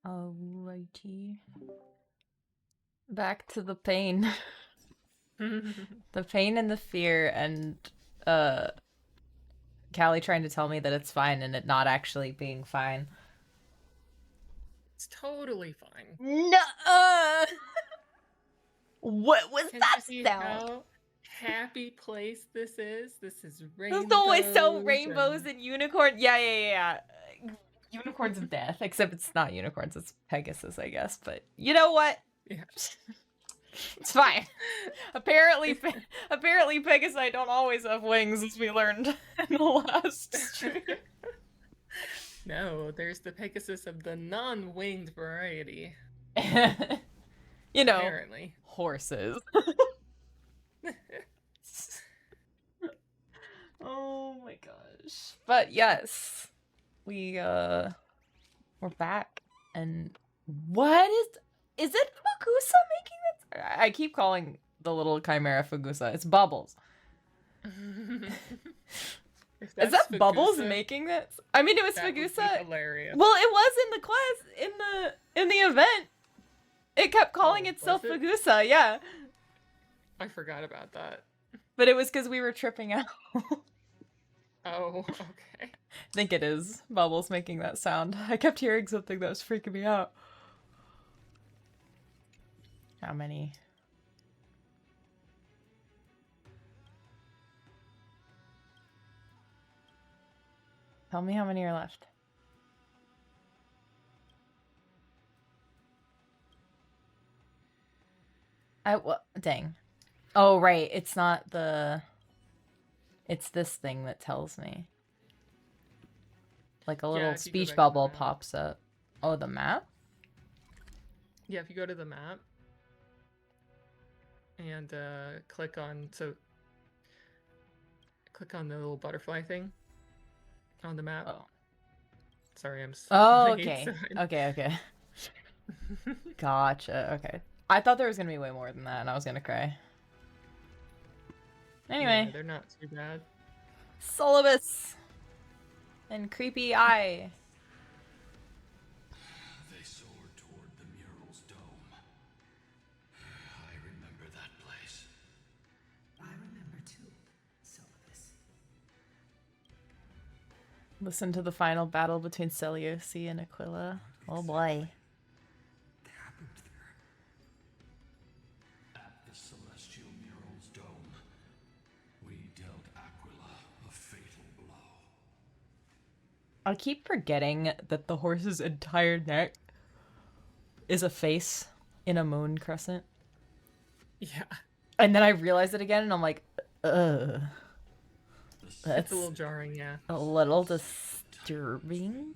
Alrighty. Back to the pain. The pain and the fear and Callie trying to tell me that it's fine and it not actually being fine. It's totally fine. No. What was Can't that you see sound? how happy place this is? This is rainbows. There's always so rainbows and unicorns. Yeah. Unicorns of death. Except it's not unicorns, it's Pegasus, I guess. But you know what? Yeah. It's fine. Apparently Pegasi don't always have wings, as we learned in the last stream. No, there's the Pegasus of the non-winged variety. You know, apparently. Horses. Oh my gosh. But yes, we're back. And what is it Fugusa making this? I keep calling the little chimera Fugusa. It's Bubbles. Is that Fugusa, Bubbles making this? I mean, it was Fugusa. Hilarious. Well, it was in the class in the event. It kept calling itself Fugusa. Yeah. I forgot about that. But it was because we were tripping out. Oh, okay. I think it is Bubbles making that sound. I kept hearing something that was freaking me out. How many? Tell me how many are left. Dang. Oh, right. It's not the... It's this thing that tells me. Like a little speech bubble pops up. Oh, the map? Yeah, if you go to the map and click on the little butterfly thing on the map. Oh. Sorry, I'm Oh, okay. Okay. Gotcha. Okay. I thought there was gonna be way more than that, and I was gonna cry. Anyway. Yeah, they're not too bad. Solibus and Creepy Eye. They soared toward the mural's dome. I remember that place. I remember too, Solibus. Listen to the final battle between Seleuci and Aquila. Oh boy. I keep forgetting that the horse's entire neck is a face in a moon crescent. Yeah. And then I realize it again and I'm like, ugh. That's a little jarring, yeah. A little disturbing.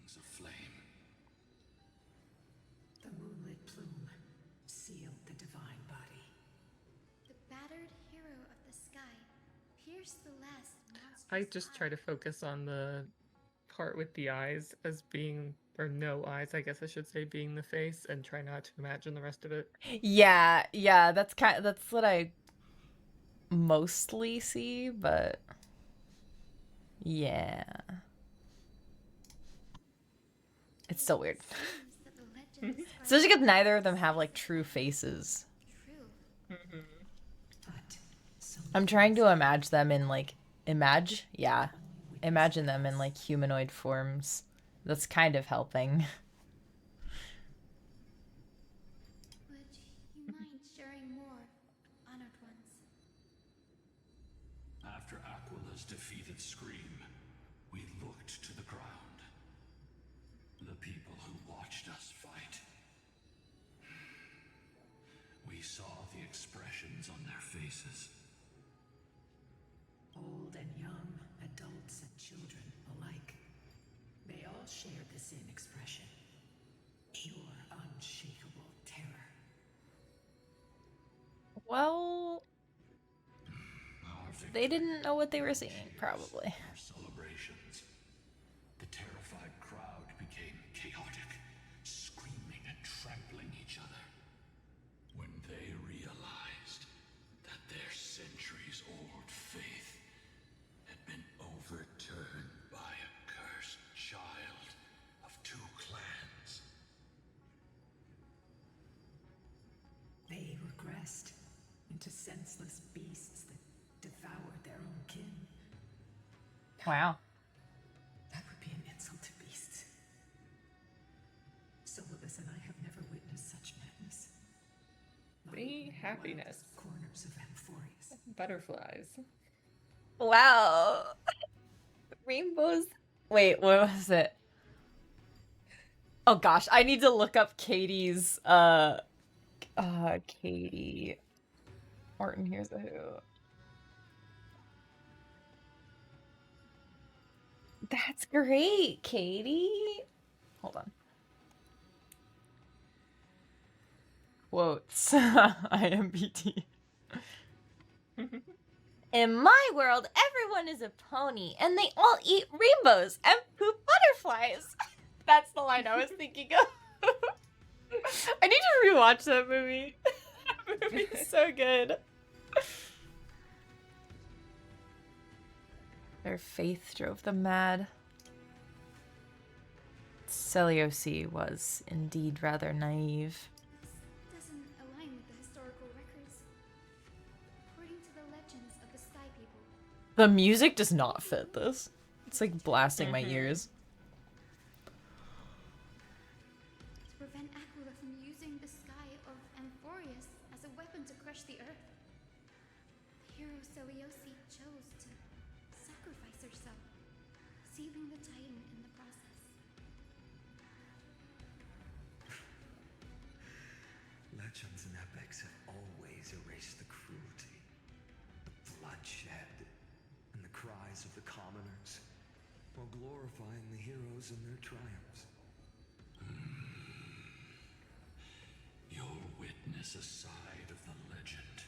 The moonlit plume sealed the divine body. The battered hero of the sky pierced the last monster's I just try to focus on the part with the eyes as being, or no eyes, I guess I should say, being the face, and try not to imagine the rest of it. Yeah, that's what I mostly see, but yeah. It's still weird. Especially because neither of them have like true faces. I'm trying to imagine them in like imagine them in like humanoid forms. That's kind of helping. Would you mind sharing more, honored ones? After Aquila's defeated Scream, we looked to the ground. The people who watched us fight. We saw the expressions on their faces. Old and young, adults and children alike. They all shared the same expression. Pure, unshakable terror. Well, they didn't know what they were seeing, probably. Our celebrations. The terrified crowd became chaotic, screaming and trampling each other. When they realized that their centuries-old faith had been overturned by a cursed child of two clans. Wow. That would be an insult to beasts. Solibus and I have never witnessed such madness. Not Be even in the happiness. wildest corners of Amphoreus. Butterflies. Wow. Rainbows. Wait, what was it? Oh gosh, I need to look up Katie's Katie Martin Here's a Who. That's great, Katie. Hold on. Quotes. IMBT. In my world, everyone is a pony, and they all eat rainbows and poop butterflies. That's the line I was thinking of. I need to rewatch that movie. That movie is so good. Their faith drove them mad. Seleucus was indeed rather naive. This doesn't align with the historical records. According to the legends of the Sky People, The music does not fit this. It's like blasting my ears. to prevent Aquila from using the sky of Amphoreus as a weapon to crush the earth, the hero Seleucus chose to sacrifice herself, sealing the Titan in the process. Legends and epics have always erased the cruelty, the bloodshed, and the cries of the commoners, while glorifying the heroes and their triumphs. You'll witness a side of the legend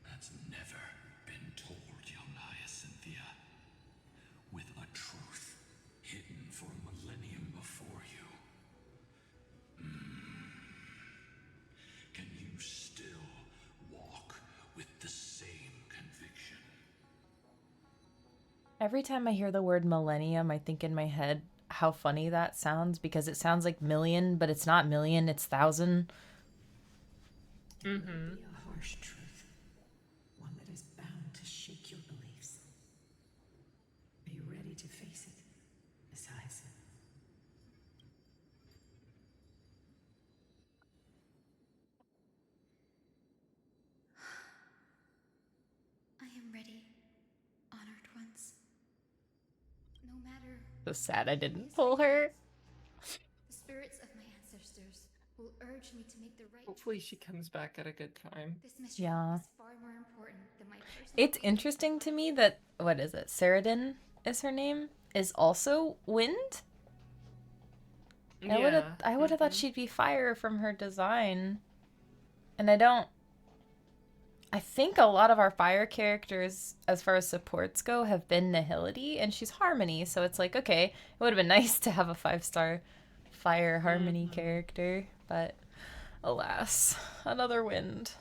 that's never been told, young Hyacinthia. With a truth hidden for a millennium before you. Can you still walk with the same conviction? Every time I hear the word millennium, I think in my head how funny that sounds because it sounds like million, but it's not million, it's thousand. Mm-hmm. Be a harsh truth, one that is bound to shake your beliefs. Are you ready to face it, Miss Hyacinth? I am ready, honored ones. No matter So sad I didn't pull her. the spirits of my ancestors will urge me to make the right Hopefully choice. she comes back at a good time. This mission Yeah. is far more important than my personal. It's interesting to me that, what is it, Saradin is her name, is also wind? I would have thought she'd be fire from her design. And I think a lot of our fire characters, as far as supports go, have been Nihility, and she's Harmony, so it's like, okay, it would have been nice to have a 5-star fire Harmony character, but alas, another wind.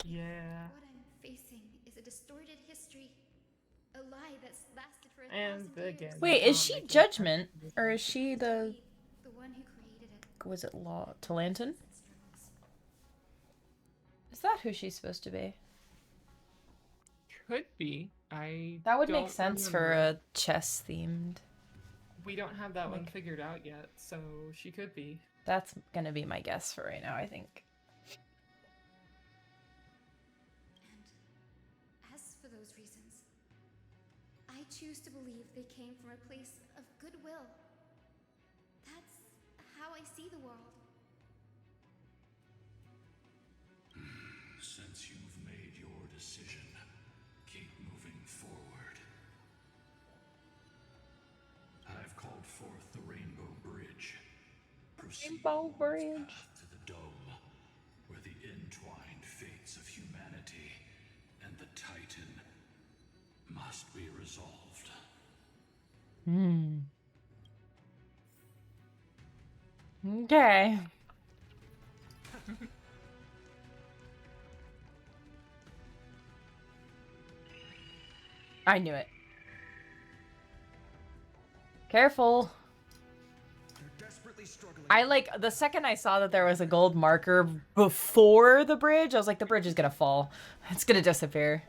Yeah. What I'm facing is a distorted history, a lie that's lasted for And 1,000 years. again. Wait, not is she making Judgment, sense. or is she the, The one who created it. was it Talanton? Its struggles. Is that who she's supposed to be? Could be. I That would make don't sense for remember. a chess themed. We don't have that one figured out yet, so she could be. That's gonna be my guess for right now, I think. And as for those reasons, I choose to believe they came from a place of goodwill. That's how I see the world. Since you've made your decision, keep moving forward. I've called forth the Rainbow Bridge. Proceed Rainbow along its Bridge. path to the dome, where the entwined fates of humanity and the Titan must be resolved. Okay. I knew it. Careful. They're desperately struggling. I like, the second I saw that there was a gold marker before the bridge, I was like, the bridge is gonna fall. It's gonna disappear.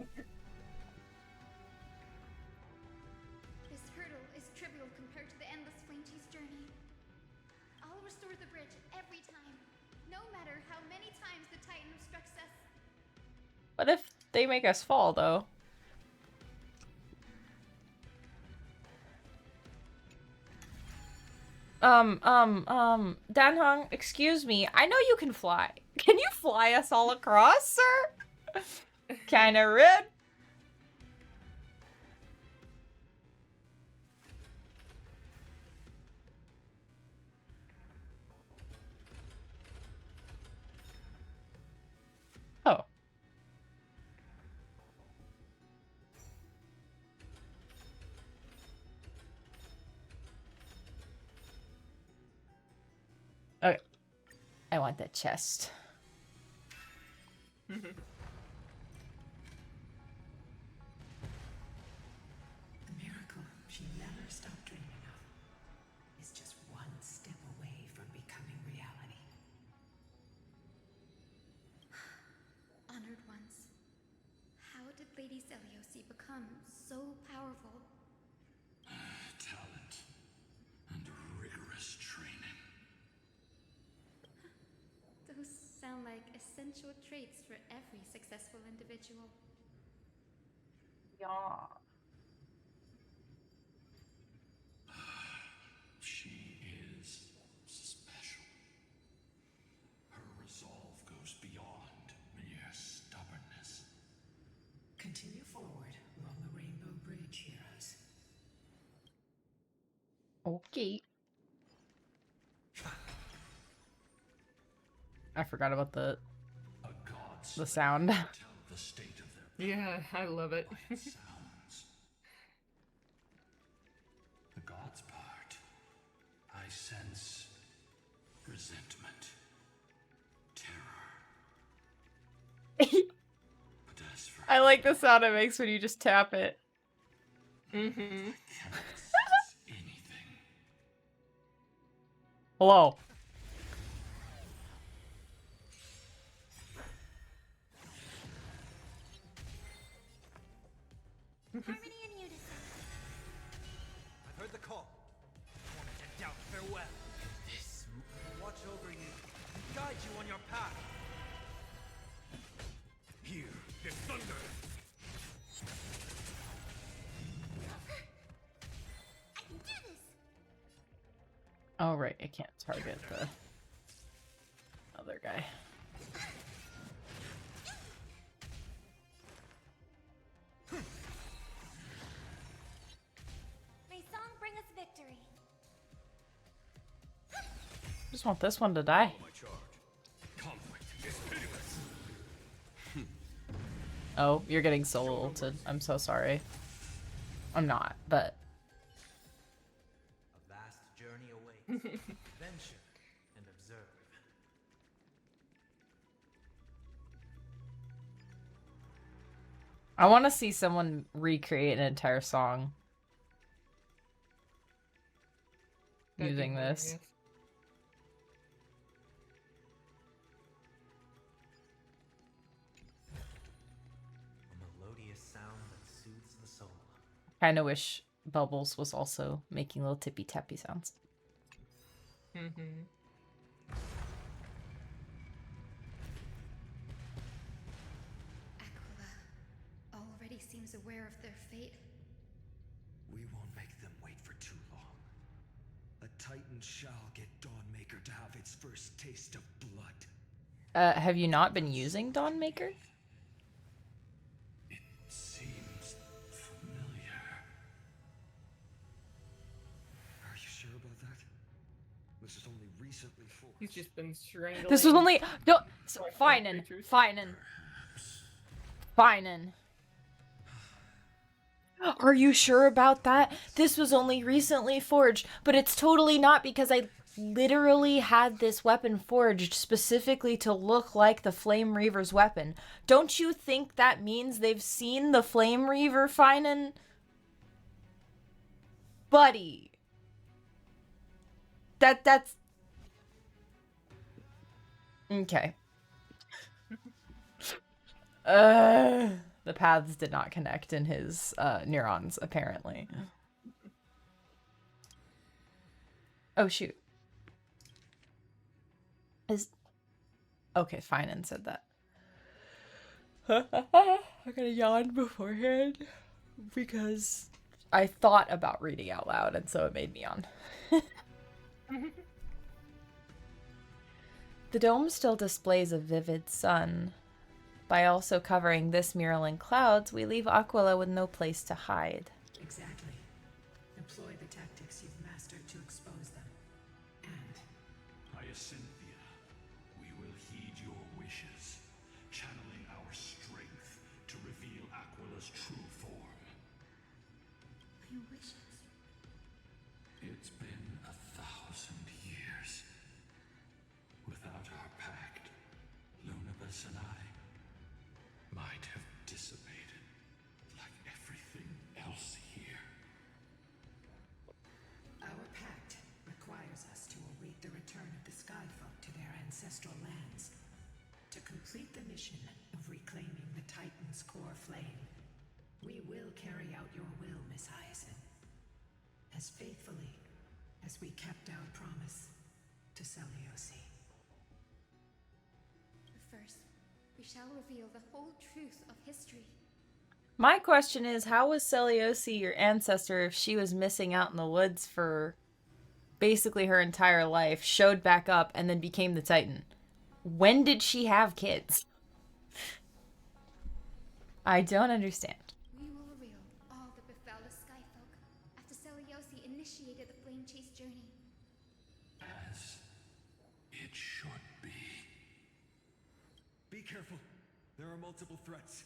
restore the bridge every time, no matter how many times the Titan obstructs us. What if they make us fall, though? Danhong, excuse me. I know you can fly. Can you fly us all across, sir? Kinda rude. Oh. Okay. I want that chest. The miracle she never stopped dreaming of is just one step away from becoming reality. Honored ones, how did Lady Seliosi become so powerful? Talent and rigorous training. Those sound like essential traits for every successful individual. Yeah. She is special. Her resolve goes beyond mere stubbornness. Continue forward along the Rainbow Bridge, heroes. Okay. I forgot about the A god's sound. tell the state of their Yeah, I love it. by its sounds. The god's part, I sense resentment, terror. But as for I like the sound it makes when you just tap it. Mm-hmm. cannot sense anything. Hello. Harmony and unison. I've heard the call. Wanted to doubt farewell. This will watch over you and guide you on your path. Hear the thunder. I can do this! Oh, right. I can't target the other guy. May song bring us victory. Just want this one to die. My charge. Conflict is pitiless. Oh, you're getting solo ulted. I'm so sorry. I'm not, but A vast journey awaits. Venture and observe. I want to see someone recreate an entire song That'd be using this. hilarious. A melodious sound that soothes the soul. Kind of wish Bubbles was also making little tippy tappy sounds. Mm-hmm. Aquila already seems aware of their fate. We won't make them wait for too long. A Titan shall get Dawnmaker to have its first taste of blood. Have you not been using Dawnmaker? It seems familiar. Are you sure about that? This is only recently forged. He's just been strangling. This was only no. Sorry, Finin, creatures. Finin, Finin. Are you sure about that? This was only recently forged, but it's totally not because I literally had this weapon forged specifically to look like the Flame Reaver's weapon. Don't you think that means they've seen the Flame Reaver, Finin? Buddy. That's... Okay. The paths did not connect in his neurons, apparently. Oh, shoot. Is okay, fine, and said that. I'm gonna yawn beforehand because I thought about reading out loud, and so it made me yawn. The dome still displays a vivid sun. By also covering this mural in clouds, we leave Aquila with no place to hide. Exactly. Employ the tactics you've mastered to expose them. And Hyacinthia, we will heed your wishes, channeling our strength to reveal Aquila's true form. My wishes. It's been 1,000 years. Without our pact, Lunabus and I might have dissipated like everything else here. our pact requires us to await the return of the Skyfolk to their ancestral lands. To complete the mission of reclaiming the Titan's core flame, we will carry out your will, Miss Hyacinth. As faithfully as we kept our promise to Seliosi. But first, we shall reveal the whole truth of history. My question is, how was Seliosi your ancestor if she was missing out in the woods for basically her entire life, showed back up, and then became the Titan? When did she have kids? I don't understand. We will reveal all that befell the Skyfolk after Seliosi initiated the Flame Chase journey. As it should be. Be careful. There are multiple threats.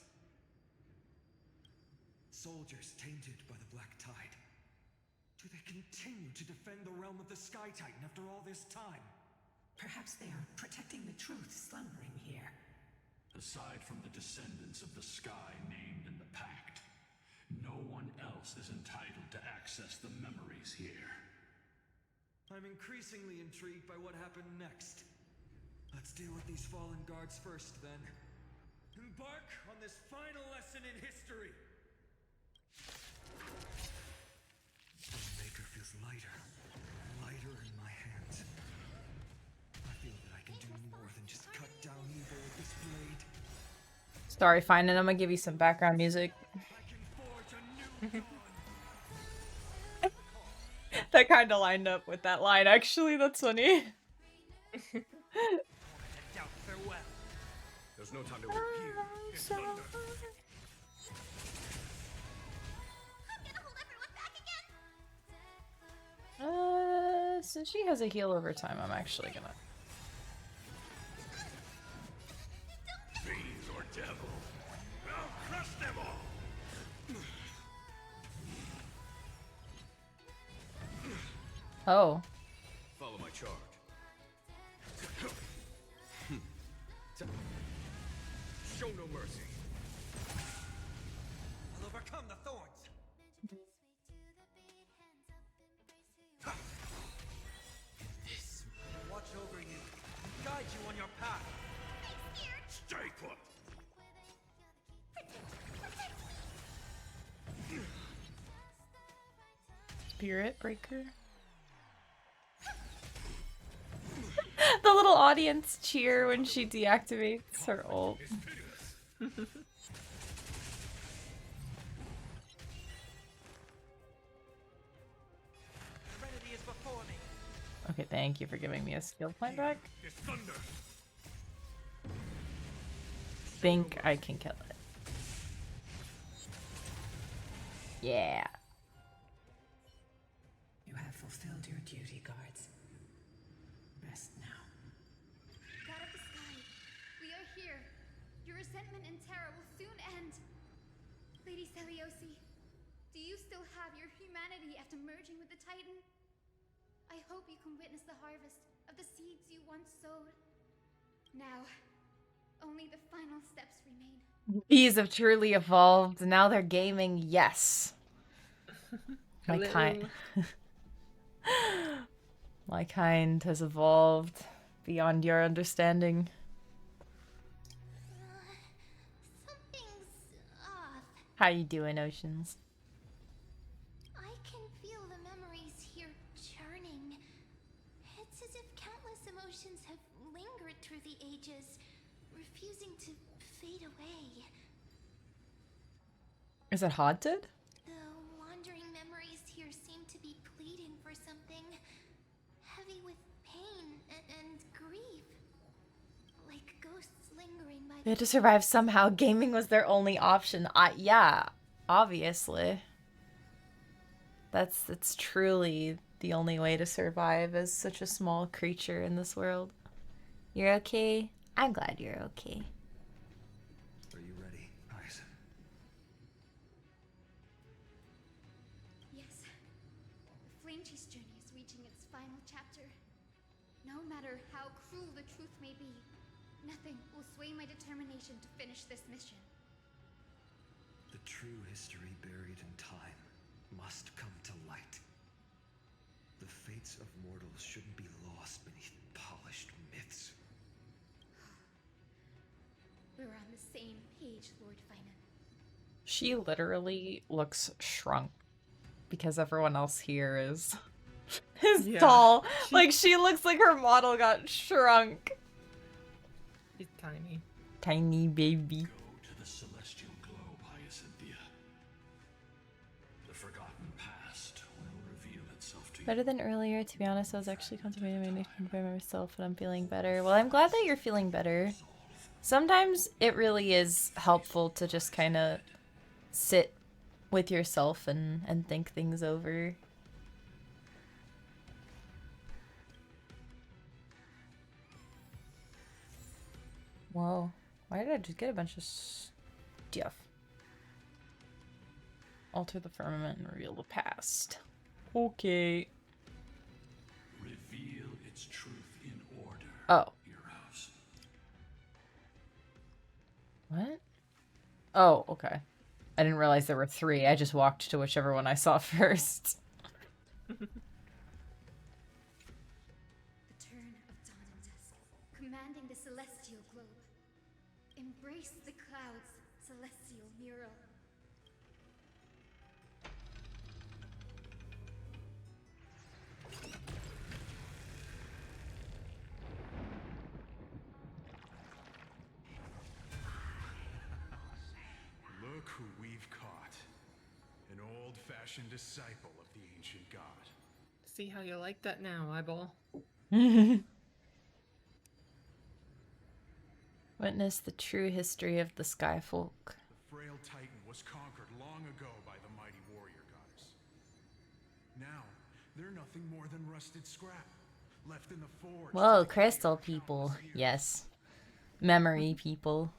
Soldiers tainted by the Black Tide. Do they continue to defend the realm of the Sky Titan after all this time? Perhaps they are protecting the truth slumbering here. Aside from the descendants of the sky named in the pact, no one else is entitled to access the memories here. I'm increasingly intrigued by what happened next. Let's deal with these fallen guards first, then. Embark on this final lesson in history! Maker feels lighter in my hands. I feel that I can do more than just cut down evil with this blade. Sorry, fine, and I'm gonna give you some background music. I can forge a new dawn. That kind of lined up with that line, actually. That's funny. And doubt farewell. There's no time to work here. It's thunder. I'm gonna hold everyone back again! Since she has a heal over time, I'm actually gonna. Fiends or devil, I'll crush them all. Oh. Follow my charge. Show no mercy. I'll overcome the thorns. This Watch over you and guide you on your path. stay put. Spirit Breaker. The little audience cheer when she deactivates her ult. It's pitiless. Serenity is before me. Okay, thank you for giving me a skill point back. It's thunder. Think I can kill it. Yeah. You have fulfilled your duty, guards. Rest now. God of the sky, we are here. Your resentment and terror will soon end. Lady Seliosi, do you still have your humanity after merging with the Titan? I hope you can witness the harvest of the seeds you once sowed. Now, only the final steps remain. Bees have truly evolved. Now they're gaming. Yes. My kind. My kind has evolved beyond your understanding. Something's off. How you doing, Oceans? I can feel the memories here churning. It's It's as if countless emotions have lingered through the ages, refusing to fade away. Is it haunted? The wandering memories here seem to be pleading for something heavy with pain and grief. Like ghosts lingering by They had to survive somehow. Gaming was their only option. Yeah, obviously. That's truly the only way to survive as such a small creature in this world. You're okay? I'm glad you're okay. Are you ready, Aizen? Yes. The Flame Chief's journey is reaching its final chapter. No matter how cruel the truth may be, nothing will sway my determination to finish this mission. The true history buried in time must come to light. The fates of mortals shouldn't be lost beneath polished myths. We're on the same page, Lord Finan. She literally looks shrunk because everyone else here is Yeah. tall. Like she looks like her model got shrunk. She's tiny. Tiny baby. Go to the celestial globe, Hyacinthia. The forgotten past will reveal itself to you. Better than earlier, to be honest. I was actually contemplating my mission by myself, but I'm feeling better. Well, I'm glad that you're feeling better. Sometimes it really is helpful to just kind of sit with yourself and think things over. Whoa. Why did I just get a bunch of stuff? Alter the firmament and reveal the past. Okay. Reveal its truth in order. Oh. Heroes. What? Oh, okay. I didn't realize there were 3. I just walked to whichever one I saw first. The turn of dawn and dusk, commanding the celestial globe. Embrace the clouds, celestial mural. Look who we've caught. An old-fashioned disciple of the ancient god. See how you like that now, eyeball? Witness the true history of the Sky Folk. The frail titan was conquered long ago by the mighty warrior goddess. Now, they're nothing more than rusted scrap, left in the forge. Whoa, to decay crystal for people. countless years. Yes. Memory people.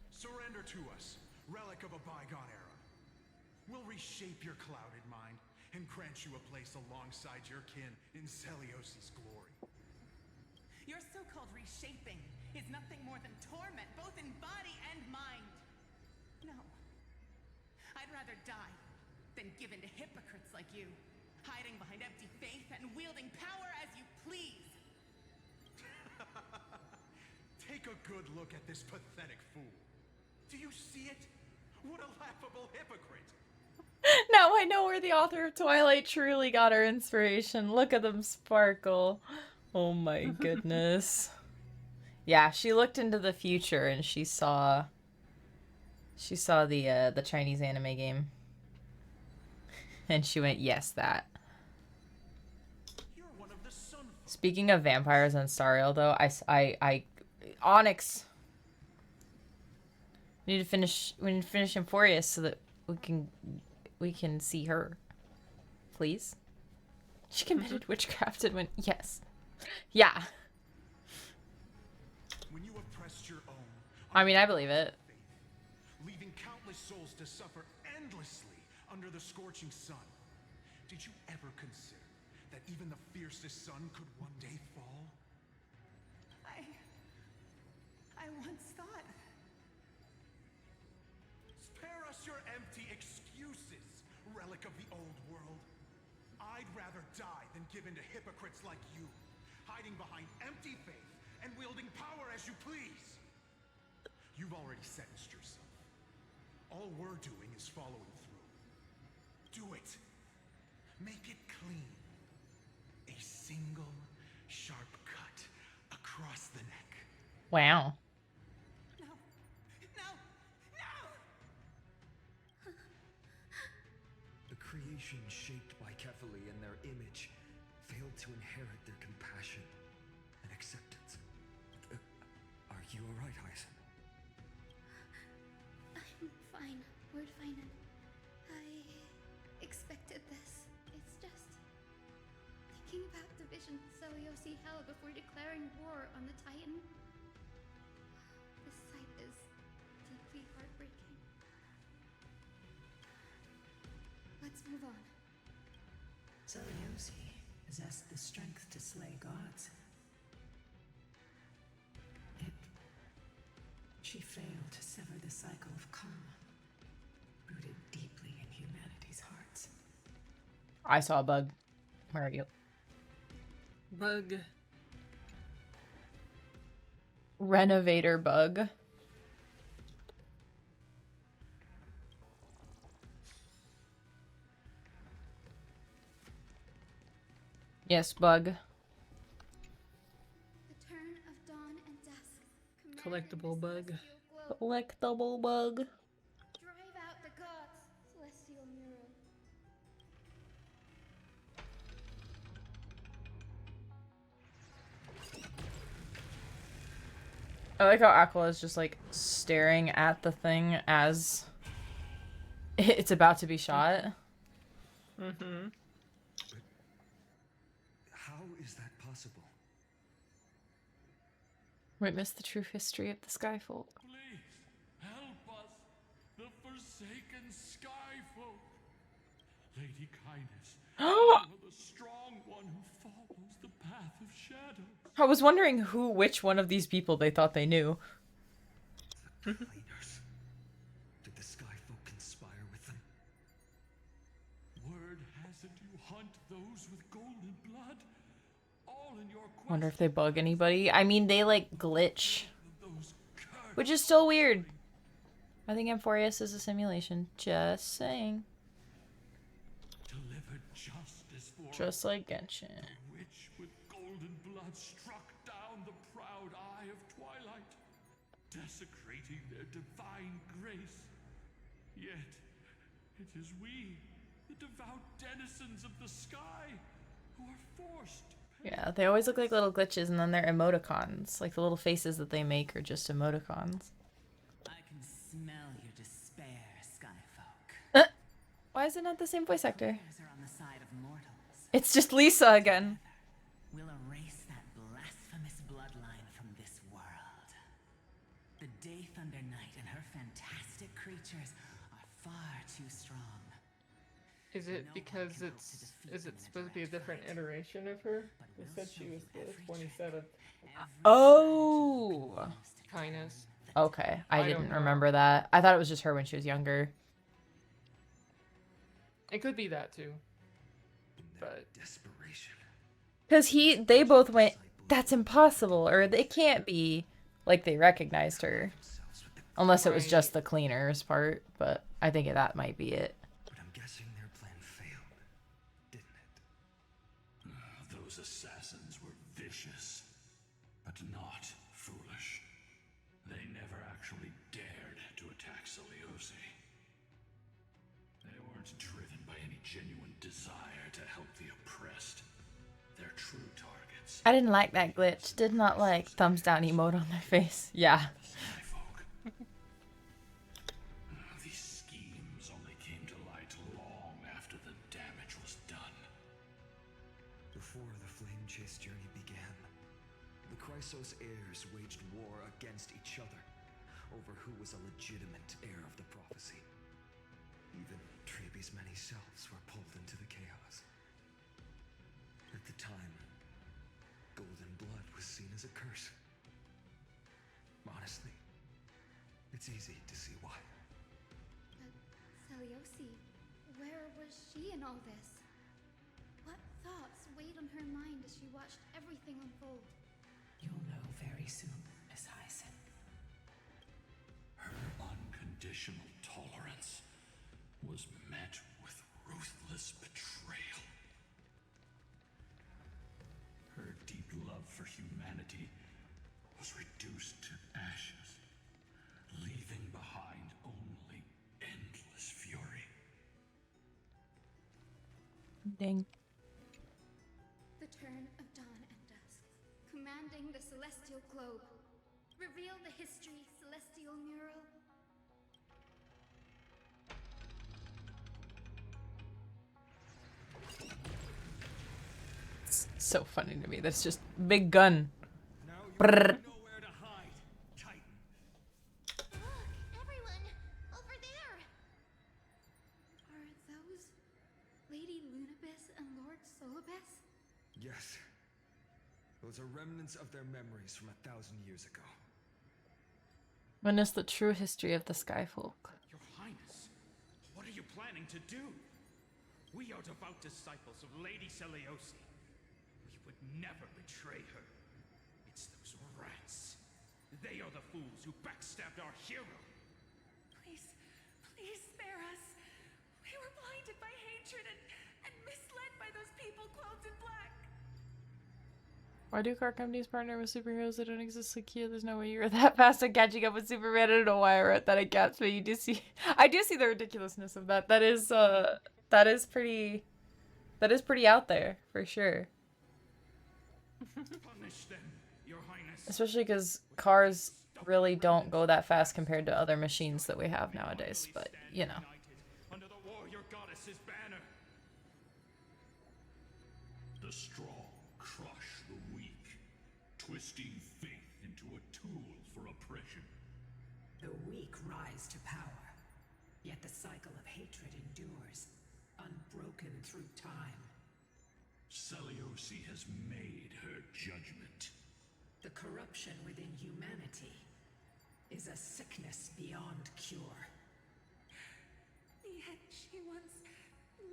Surrender to us, relic of a bygone era. We'll reshape your clouded mind and grant you a place alongside your kin in Celiosi's glory. Your so-called reshaping is nothing more than torment, both in body and mind. No. I'd rather die than give in to hypocrites like you, hiding behind empty faith and wielding power as you please. Take a good look at this pathetic fool. Do you see it? What a laughable hypocrite! Now I know where the author of Twilight truly got her inspiration. Look at them sparkle. Oh my goodness. Yeah, she looked into the future and she saw the Chinese anime game. And she went, "Yes, that." You're one of the sun. Speaking of vampires on Star Rail though, I Onyx. We need to finish Amphoreus so that we can see her. Please. She committed witchcraft and went, "Yes." Yeah. When you oppressed your own, I mean, I believe it. leaving countless souls to suffer endlessly under the scorching sun. Did you ever consider that even the fiercest sun could one day fall? I once thought. Spare us your empty excuses, relic of the old world. I'd rather die than give in to hypocrites like you, hiding behind empty faith and wielding power as you please. You've already sentenced yourself. All we're doing is following through. Do it. Make it clean. A single, sharp cut across the neck. Wow. No! No! No! The creation shaped by Kefali and their image failed to inherit their compassion and acceptance. Are you alright, Hyacin? I'm fine, Lord Finan. I expected this. It's just thinking about the vision Seliosi held before declaring war on the Titan. This sight is deeply heartbreaking. Let's move on. Seliosi possessed the strength to slay gods. She failed to sever the cycle of karma, rooted deeply in humanity's hearts. I saw a bug. Where are you? Bug. Renovator bug. Yes, bug. The turn of dawn and dusk. Collectible bug. Collectible bug. Drive out the gods, celestial Muro. I like how Aquila is just like staring at the thing as it's about to be shot. Mm-hmm. How is that possible? Witness the true history of the Skyfolk. Please, help us, the forsaken Skyfolk. Lady Kindness, you are the strong one who follows the path of shadow. I was wondering which one of these people they thought they knew. The Cleaners. Did the Skyfolk conspire with them? Word has it you hunt those with golden blood. All in your quest. Wonder if they bug anybody. I mean, they like glitch, Those cursed which is still weird. I think Amphoreus is a simulation. Just saying. delivered justice for Just like Genshin. the witch with golden blood struck down the proud eye of twilight, desecrating their divine grace. Yet it is we, the devout denizens of the sky, who are forced to pay. Yeah, they always look like little glitches, and then they're emoticons. Like the little faces that they make are just emoticons. I can smell your despair, Skyfolk. Why is it not the same voice actor? Others are on the side of mortals. It's just Lisa again. We'll erase that blasphemous bloodline from this world. The Day Thunder Knight and her fantastic creatures are far too strong. Is it because is it supposed to be a different iteration of her? They said she was the 27th. Oh. Kindness. Okay, I don't didn't know. remember that. I thought it was just her when she was younger. It could be that too. In their But desperation. Because they both went, that's impossible, or it can't be, like they recognized her. Themselves with the Unless it was Right. just the cleaners part, but I think that might be it. But I'm guessing their plan failed, didn't it? Those assassins were vicious, but not foolish. They never actually dared to attack Seliosi. They weren't driven by any genuine desire to help the oppressed. Their true targets. I didn't like that glitch. Did not like thumbs down emote on their face. Yeah. Skyfolk. These schemes only came to light long after the damage was done. Before the flame chase journey began, the Chrysos heirs waged war against each other over who was a legitimate heir of the prophecy. Even Trebi's many selves were pulled into the chaos. At the time, golden blood was seen as a curse. Honestly, it's easy to see why. But Seliosi, where was she in all this? What thoughts weighed on her mind as she watched everything unfold? You'll know very soon, Miss Hyacin. Her unconditional tolerance was met with ruthless betrayal. Her deep love for humanity was reduced to ashes, leaving behind only endless fury. Dang. The turn of dawn and dusk, commanding the celestial globe. Reveal the history, celestial mural. It's so funny to me. That's just big gun. Now you Brrr. know where to hide, Titan. Look, everyone! Over there! Are those Lady Lunabis and Lord Solibus? Yes. Those are remnants of their memories from 1,000 years ago. Witness the true history of the Skyfolk. Your Highness, what are you planning to do? We are devout disciples of Lady Seliosi. We would never betray her. It's those rats. They are the fools who backstabbed our hero. Please, please spare us. We were blinded by hatred and misled by those people clothed in black. Why do car companies partner with superheroes that don't exist like you? There's no way you're that fast at catching up with Superman. I don't know why I wrote that at gaps, but you do see I do see the ridiculousness of that. That is pretty out there for sure. Punish them, Your Highness. Especially because cars really don't go that fast compared to other machines that we have nowadays, but you know. Under the warrior goddess's banner. The strong crush the weak, twisting faith into a tool for oppression. The weak rise to power, yet the cycle of hatred endures, unbroken through time. Seliosi has made her judgment. The corruption within humanity is a sickness beyond cure. Yet she once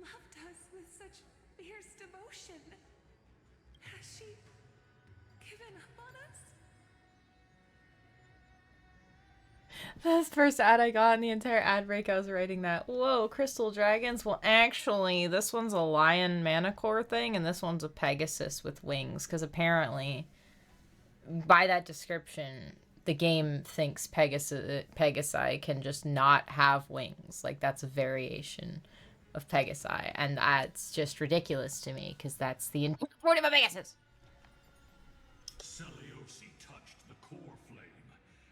loved us with such fierce devotion. Has she given up on us? That's the first ad I got in the entire ad break. I was writing that. Whoa, crystal dragons? Well, actually, this one's a lion manicore thing, and this one's a Pegasus with wings. Because apparently, by that description, the game thinks Pegasi can just not have wings. Like, that's a variation of Pegasi. And that's just ridiculous to me, because that's the point of a Pegasus. Seliosi touched the core flame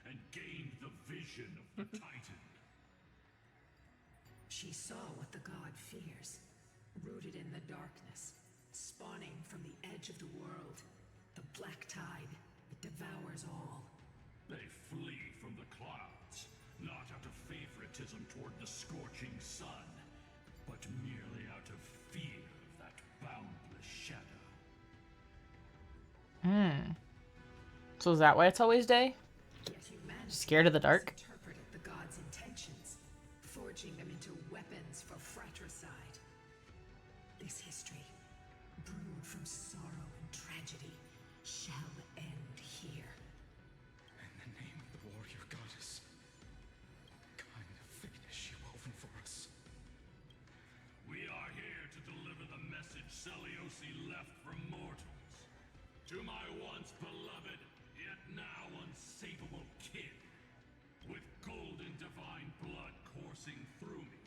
and gained the vision of the Titan. She saw what the god fears, rooted in the darkness, spawning from the edge of the world. The black tide, it devours all. They flee from the clouds, not out of favoritism toward the scorching sun, but merely out of fear of that boundless shadow. So is that why it's always day? Yet humanity Scared of the dark? misinterpreted the god's intentions, forging them into weapons for fratricide. This history, brewed from sorrow and tragedy, shall end here. In the name of the warrior goddess, what kind of fate has she woven for us? We are here to deliver the message Seliosi left from mortals. To my once beloved, yet now unsavable kin. With golden divine blood coursing through me,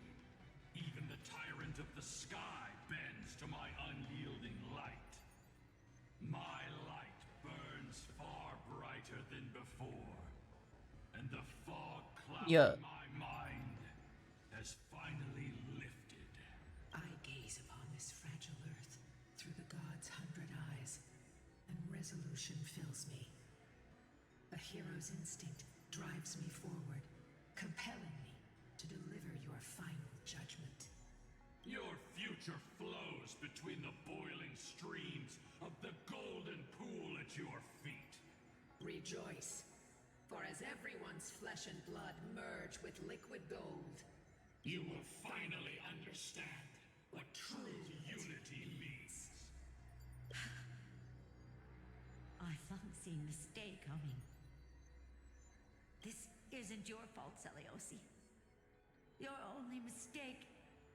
even the tyrant of the sky bends to my unyielding light. My light burns far brighter than before, and the fog cloud Yeah. in my mind has finally lifted. I gaze upon this fragile earth through the god's 100 eyes, and resolution fills me. A hero's instinct drives me forward, compelling me to deliver your final judgment. Your future flows between the boiling streams of the golden pool at your feet. Rejoice, for as everyone's flesh and blood merge with liquid gold, You will finally understand what true unity means. I thought seeing this day coming. This isn't your fault, Seliosi. Your only mistake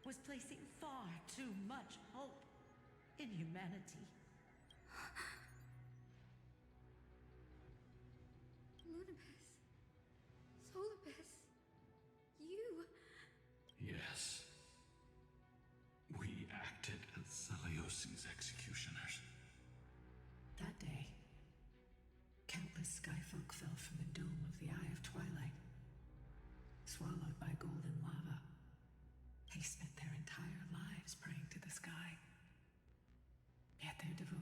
was placing far too much hope in humanity.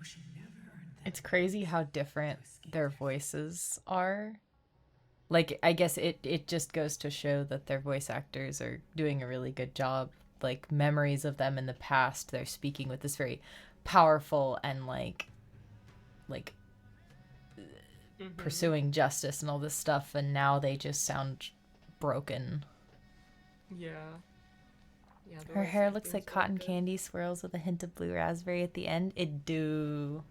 devotion never earned them. It's crazy how different their voices are. Like, I guess it just goes to show that their voice actors are doing a really good job. Like, memories of them in the past, they're speaking with this very powerful and like pursuing justice and all this stuff, and now they just sound broken. Yeah. Yeah. the Her voice hair looks acting's like really cotton good. candy swirls with a hint of blue raspberry at the end. It do.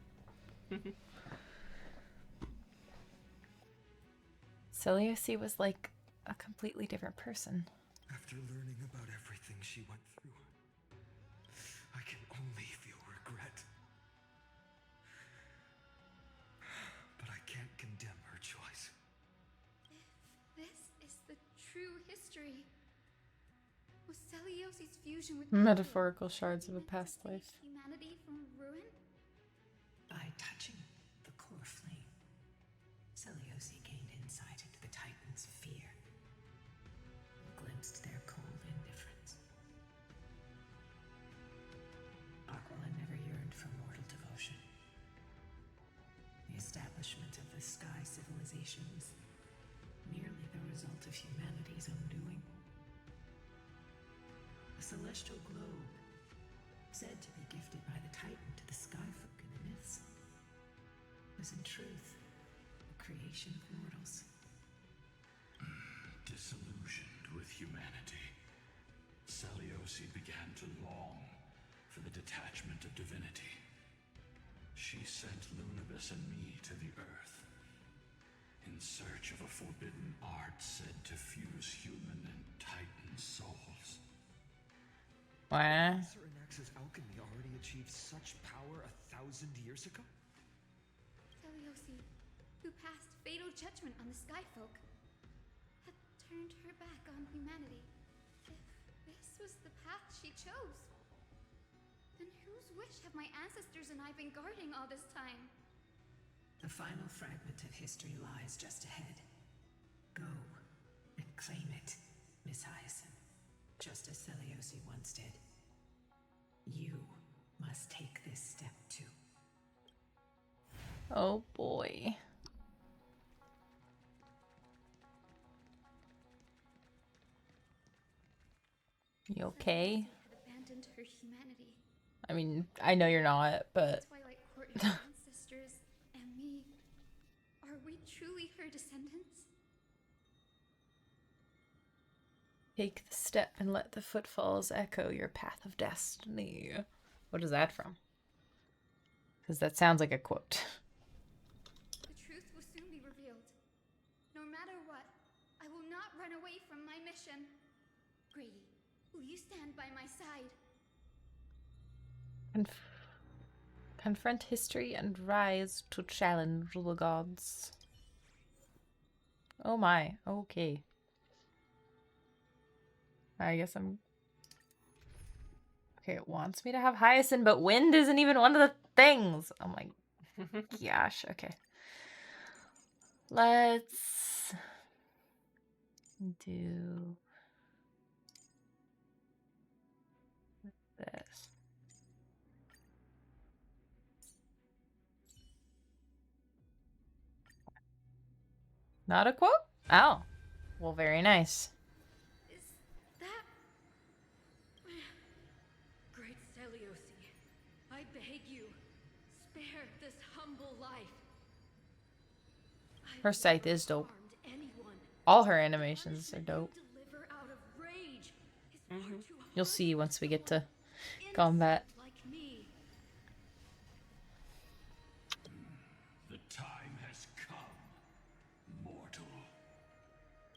Celiosi was like a completely different person. After learning about everything she went through, I can only feel regret. But I can't condemn her choice. If this is the true history, was Celiosi's fusion with Metaphorical shards of a past life. humanity from ruin? By touching the core flame, Celiosi gained insight into the Titans' fear, glimpsed their cold indifference. Aquila never yearned for mortal devotion. The establishment of the Sky Civilization was merely the result of humanity's undoing. The celestial globe, said to be gifted by the Titan to the Skyfolk in the myths, was in truth a creation of mortals. Disillusioned with humanity, Celiosi began to long for the detachment of divinity. She sent Lunabis and me to the Earth, in search of a forbidden art said to fuse human and Titan souls. What? Certain X's alchemy already achieved such power 1,000 years ago? Celiosi, who passed fatal judgment on the Skyfolk, had turned her back on humanity. If this was the path she chose, then whose wish have my ancestors and I been guarding all this time? The final fragment of history lies just ahead. Go and claim it, Miss Hyacinth, just as Celiosi once did. You must take this step too. Oh boy. You okay? Celiosi had abandoned her humanity. I mean, I know you're not, but Twilight Court ancestors and me. Are we truly her descendants? take the step and let the footfalls echo your path of destiny. What is that from? Because that sounds like a quote. The truth will soon be revealed. No matter what, I will not run away from my mission. Grady, will you stand by my side? Confront history and rise to challenge the gods. Oh my, okay. I guess I'm... Okay, it wants me to have Hyacinth, but wind isn't even one of the things. Oh my gosh, okay. Let's do this. Not a quote? Oh. Well, very nice. Is that... Great Celiosi, I beg you, spare this humble life. Her scythe is dope. All her animations are dope. You'll see once we get to combat. The time has come, mortal.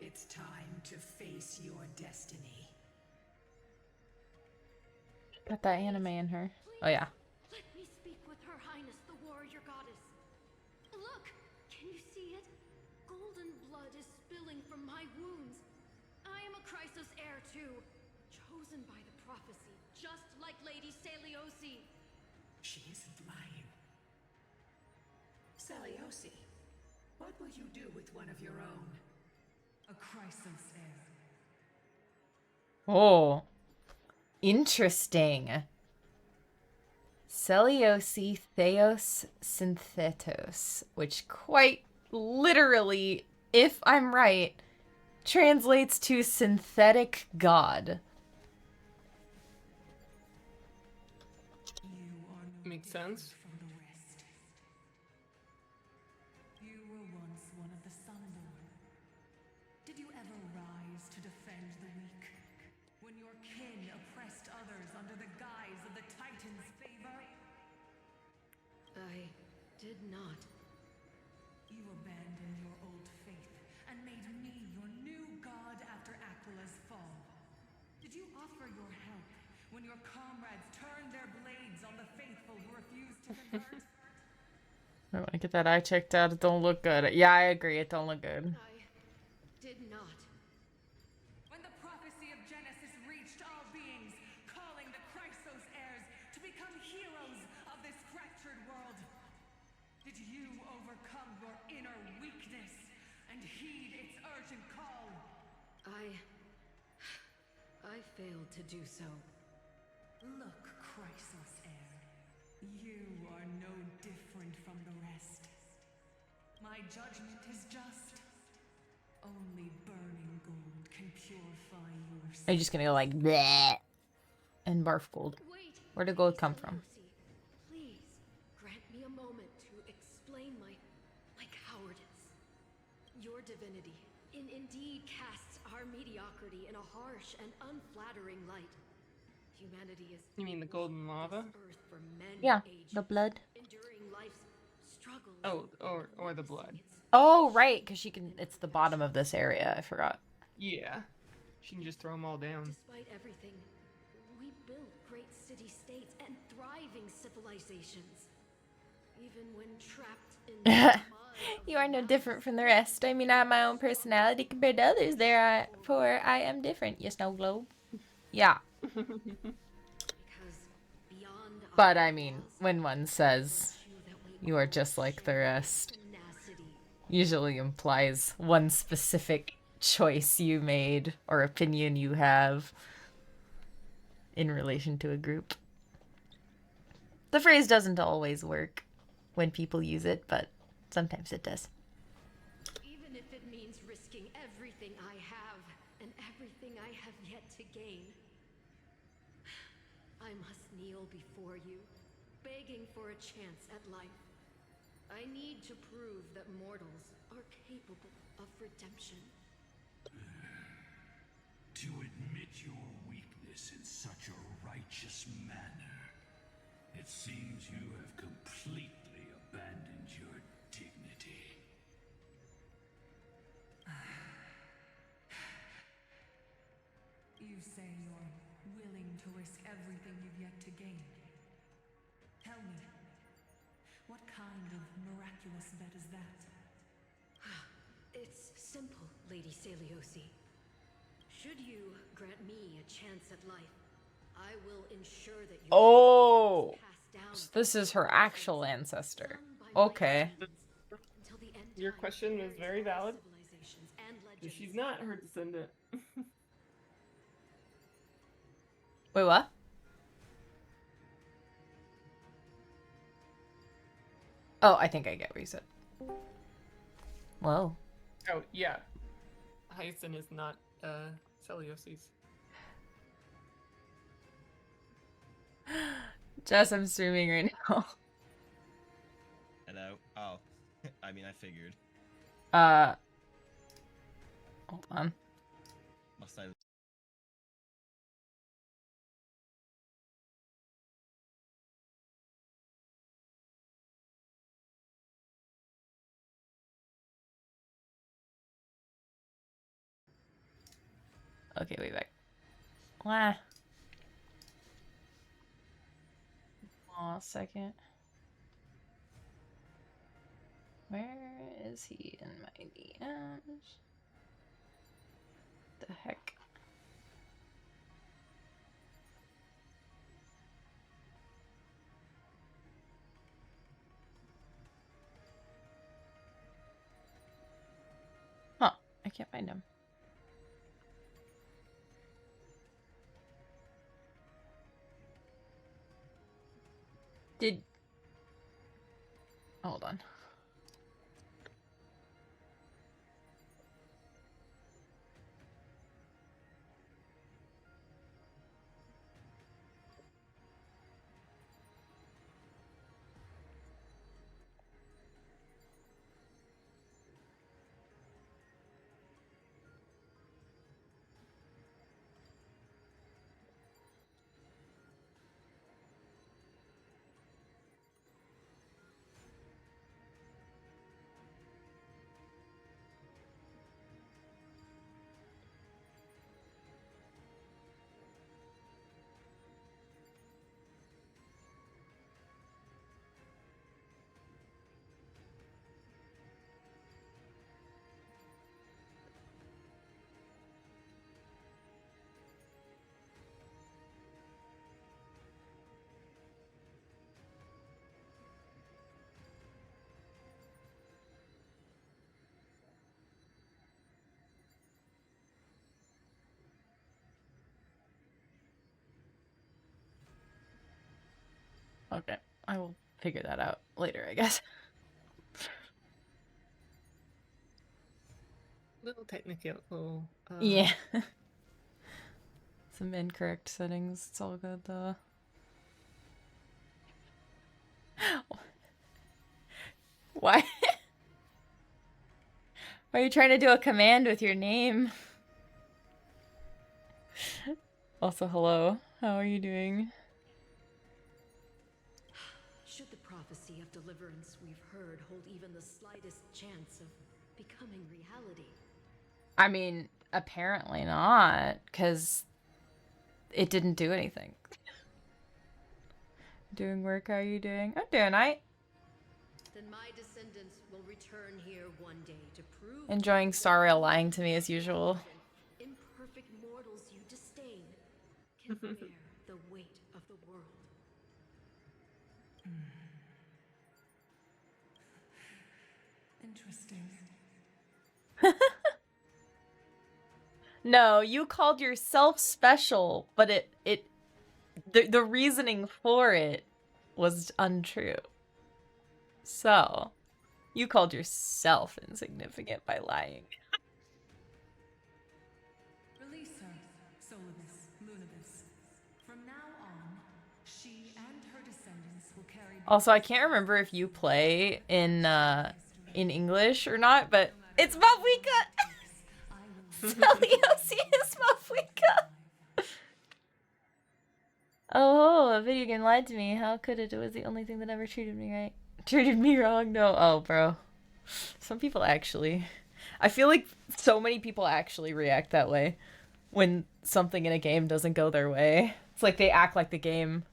It's time to face your destiny. Got that anime in her. Oh yeah. Let me speak with Her Highness, the warrior goddess. Look, can you see it? Golden blood is spilling from my wounds. I am a Chrysos heir too, chosen by the prophecy, just like Lady Celiosi. She isn't lying. Celiosi, what will you do with one of your own? A Chrysos heir. Oh. Interesting. Selioci Theos Synthetos, which quite literally, if I'm right, translates to synthetic god. Makes sense. From the rest. You were once one of the Sunborn. Did you ever rise to defend the weak? When your kin oppressed others under the guise of the Titan's favor? I did not. You abandoned your old faith and made me your new god after Aquila's fall. Did you offer your help when your comrades turned their blades on the faithful who refused to convert? I want to get that eye checked out. It don't look good. Yeah, I agree. It don't look good. I did not. When the prophecy of Genesis reached all beings, calling the Chrysos heirs to become heroes of this fractured world, did you overcome your inner weakness and heed its urgent call? I failed to do so. Look, Chrysos heir, you are no different from the rest. My judgment is just. Only burning gold can purify your soul. Are you just gonna go like bleh and barf gold? Wait. Where did gold come from? Please grant me a moment to explain my cowardice. Your divinity indeed casts our mediocrity in a harsh and unflattering light. Humanity is. You mean the golden lava? Earth for many Yeah, ages, the blood. enduring life's struggles. Oh, or the blood. Oh, right, because she can. It's the bottom of this area. I forgot. Yeah. She can just throw them all down. Despite everything, we built great city-states and thriving civilizations. Even when trapped in the mud of You are no different from the rest. I mean, I have my own personality compared to others. Therefore, I am different. You snow globe. Yeah. because beyond But our I mean, laws, when one says that we you are just like the rest, tenacity. usually implies one specific choice you made or opinion you have in relation to a group. The phrase doesn't always work when people use it, but sometimes it does. Even if it means risking everything I have and everything I have yet to gain. I must kneel before you, begging for a chance at life. I need to prove that mortals are capable of redemption. To admit your weakness in such a righteous manner, it seems you have completely abandoned your dignity. You say you're willing to risk everything you've yet to gain. Tell me, what kind of miraculous bet is that? It's simple, Lady Selioci. Should you grant me a chance at life, I will ensure that you Oh, pass down so this is her actual ancestor. some by my Okay. sons until the end Your time question is very valid. civilizations and legends. She's not her descendant. Wait, what? Oh, I think I get what you said. Whoa. Oh, yeah. Hyacin is not Celios's. Jess, I'm streaming right now. Hello? Oh, I mean, I figured. Hold on. Must I? Okay, wait back. Wah. Aw, second. Where is he in my DMs? The heck? Huh, I can't find him. Did... Hold on. Okay, I will figure that out later, I guess. Little technical. Yeah. Some incorrect settings. It's all good though. Why? Why are you trying to do a command with your name? Also, hello. How are you doing? Should the prophecy of deliverance we've heard hold even the slightest chance of becoming reality? I mean, apparently not, because it didn't do anything. Doing work, how are you doing? I'm doing alright. Then my descendants will return here one day to prove Enjoying Star Rail lying to me as usual. imperfect mortals you disdain can bear the weight of the world. Interesting. No, you called yourself special, but the reasoning for it was untrue. So, you called yourself insignificant by lying. Release her, Solibus, Moonibus. From now on, she and her descendants will carry. Also, I can't remember if you play in English or not, but it's Mavuika! Celiosi is Mavuika! Oh, a video game lied to me. How could it? It was the only thing that ever treated me right. Treated me wrong? No. Oh, bro. Some people actually... I feel like so many people actually react that way when something in a game doesn't go their way. It's like they act like the game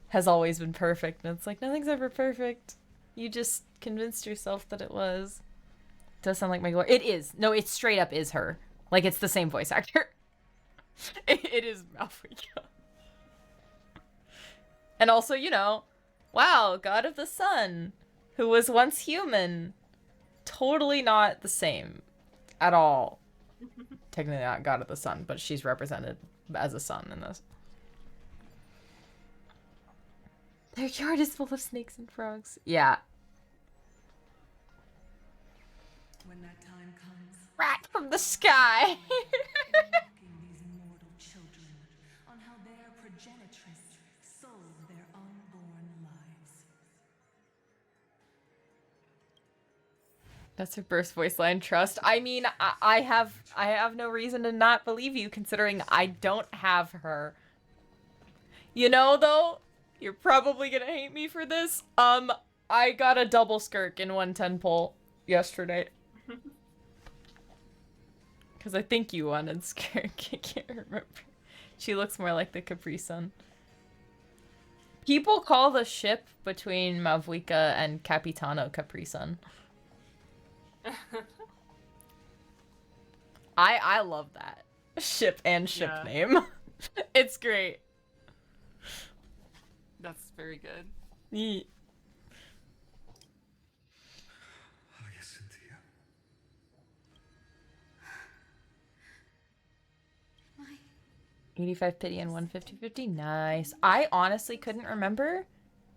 has always been perfect, and it's like, nothing's ever perfect. You just convinced yourself that it was. It does sound like my glory. It is. No, it straight up is her. Like, it's the same voice actor. It is Mavuika. And also, you know, wow, God of the Sun, who was once human. Totally not the same at all. Technically not God of the Sun, but she's represented as a sun in this. Their yard is full of snakes and frogs. Yeah. When that time comes, Rat from the sky. mocking these mortal children on how their progenitress sold their unborn lives. That's her first voice line. Trust. I mean, I have no reason to not believe you, considering I don't have her. You know, though, you're probably gonna hate me for this. I got a double skirk in 110 poll yesterday. Because I think you wanted skirk. I can't remember. She looks more like the Capri Sun. People call the ship between Mavuika and Capitano Capri Sun. I love that ship and ship name. It's great. That's very good. Yeet. Oh, yes, Cynthia. 85 pity and 150-50. Nice. I honestly couldn't remember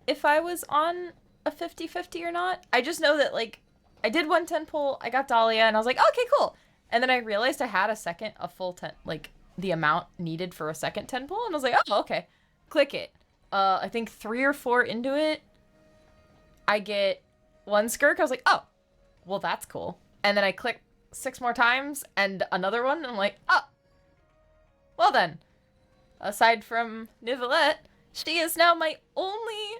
if I was on a 50-50 or not. I just know that, like, I did one 10 pull, I got Dahlia, and I was like, okay, cool. And then I realized I had a full 10, like, the amount needed for a second 10 pull, and I was like, oh, okay. Click it. I think 3 or 4 into it, I get one Skirk. I was like, oh, well, that's cool. And then I click 6 more times, and another one, and I'm like, oh, well then. Aside from Nivelette, she is now my only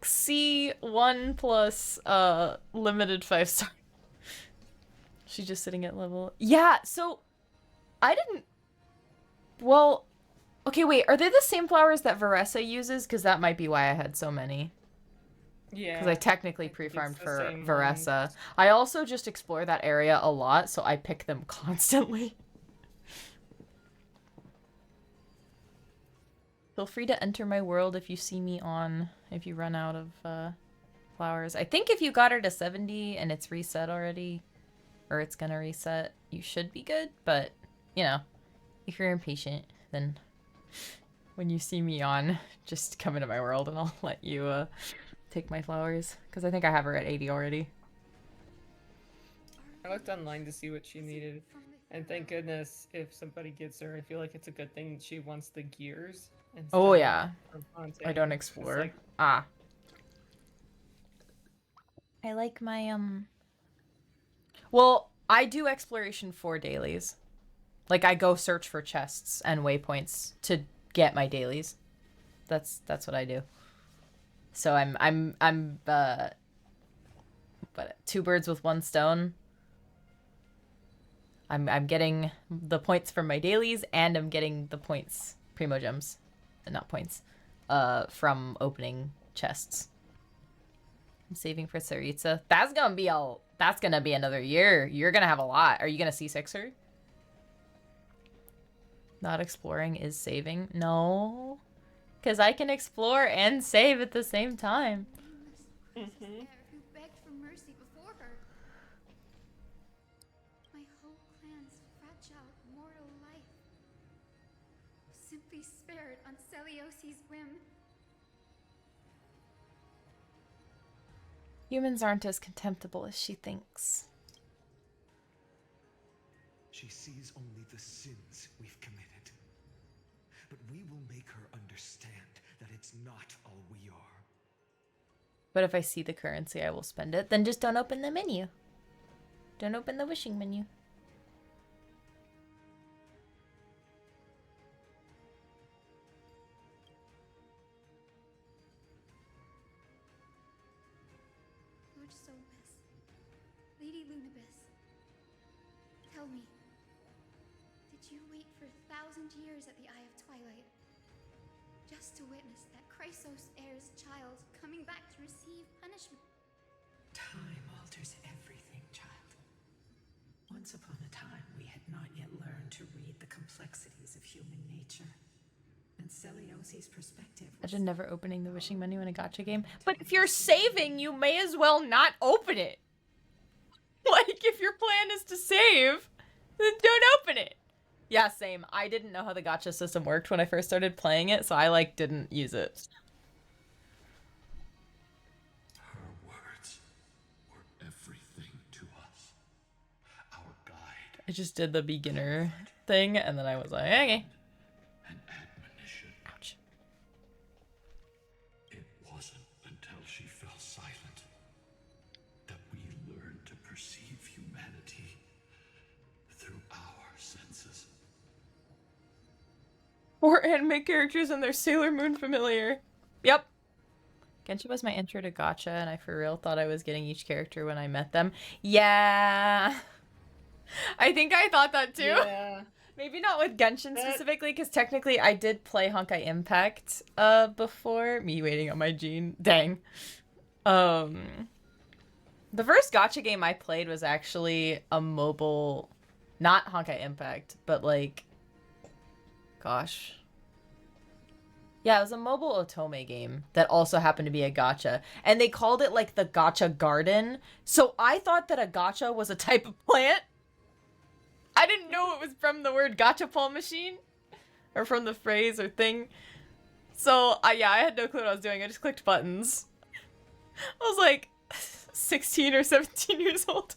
C1 plus limited 5-star. She's just sitting at level. Yeah, so I didn't. Well, okay, wait. Are they the same flowers that Varessa uses? Because that might be why I had so many. Yeah. Because I technically pre-farmed for Varessa. I also just explore that area a lot, so I pick them constantly. Feel free to enter my world if you see me on, if you run out of flowers. I think if you got her to 70 and it's reset already, or it's gonna reset, you should be good. But, you know, if you're impatient, then when you see me on, just come into my world and I'll let you take my flowers. Because I think I have her at 80 already. I looked online to see what she needed. And thank goodness if somebody gets her, I feel like it's a good thing she wants the gears. Oh yeah. Haunting. I don't explore. Like... Ah. I like my well, I do exploration for dailies. Like I go search for chests and waypoints to get my dailies. That's what I do. So I'm but 2 birds with 1 stone. I'm getting the points from my dailies, and I'm getting the points, primo gems, not points, from opening chests. I'm saving for Saritsa. That's gonna be another year. You're gonna have a lot. Are you gonna C6 her? Not exploring is saving. No, because I can explore and save at the same time. Who begged for mercy before her. My whole clan's fragile mortal life simply spared on Celiosi's whim. Humans aren't as contemptible as she thinks. She sees only the sins we've committed. But we will make her understand that it's not all we are. But if I see the currency, I will spend it. Then just don't open the menu. Don't open the wishing menu. Lord Solbus, Lady Lunabis, tell me, did you wait for 1,000 years at the Eye of Twilight just to witness that Chrysos heir's child coming back to receive punishment? Time alters everything, child. Once upon a time, we had not yet learned to read the complexities of human nature. And Celiosi's perspective was... Imagine never opening the wishing menu in a gacha game. But if you're saving, you may as well not open it. Like, if your plan is to save, then don't open it. Yeah, same. I didn't know how the gacha system worked when I first started playing it, so I, like, didn't use it. Her words were everything to us. Our guide. I just did the beginner thing, and then I was like, okay. An admonition. Ouch. It wasn't until she fell silent that we learned to perceive humanity through our senses. Or anime characters and their Sailor Moon familiar. Yep. Genshin was my intro to gacha, and I for real thought I was getting each character when I met them. Yeah. I think I thought that too. Yeah. Maybe not with Genshin specifically, because technically I did play Honkai Impact before. Me waiting on my gene. Dang. The first gacha game I played was actually a mobile, not Honkai Impact, but like, gosh. Yeah, it was a mobile otome game that also happened to be a gacha. And they called it like the gacha garden. So I thought that a gacha was a type of plant. I didn't know it was from the word gachapon machine. Or from the phrase or thing. So, yeah, I had no clue what I was doing. I just clicked buttons. I was like 16 or 17 years old.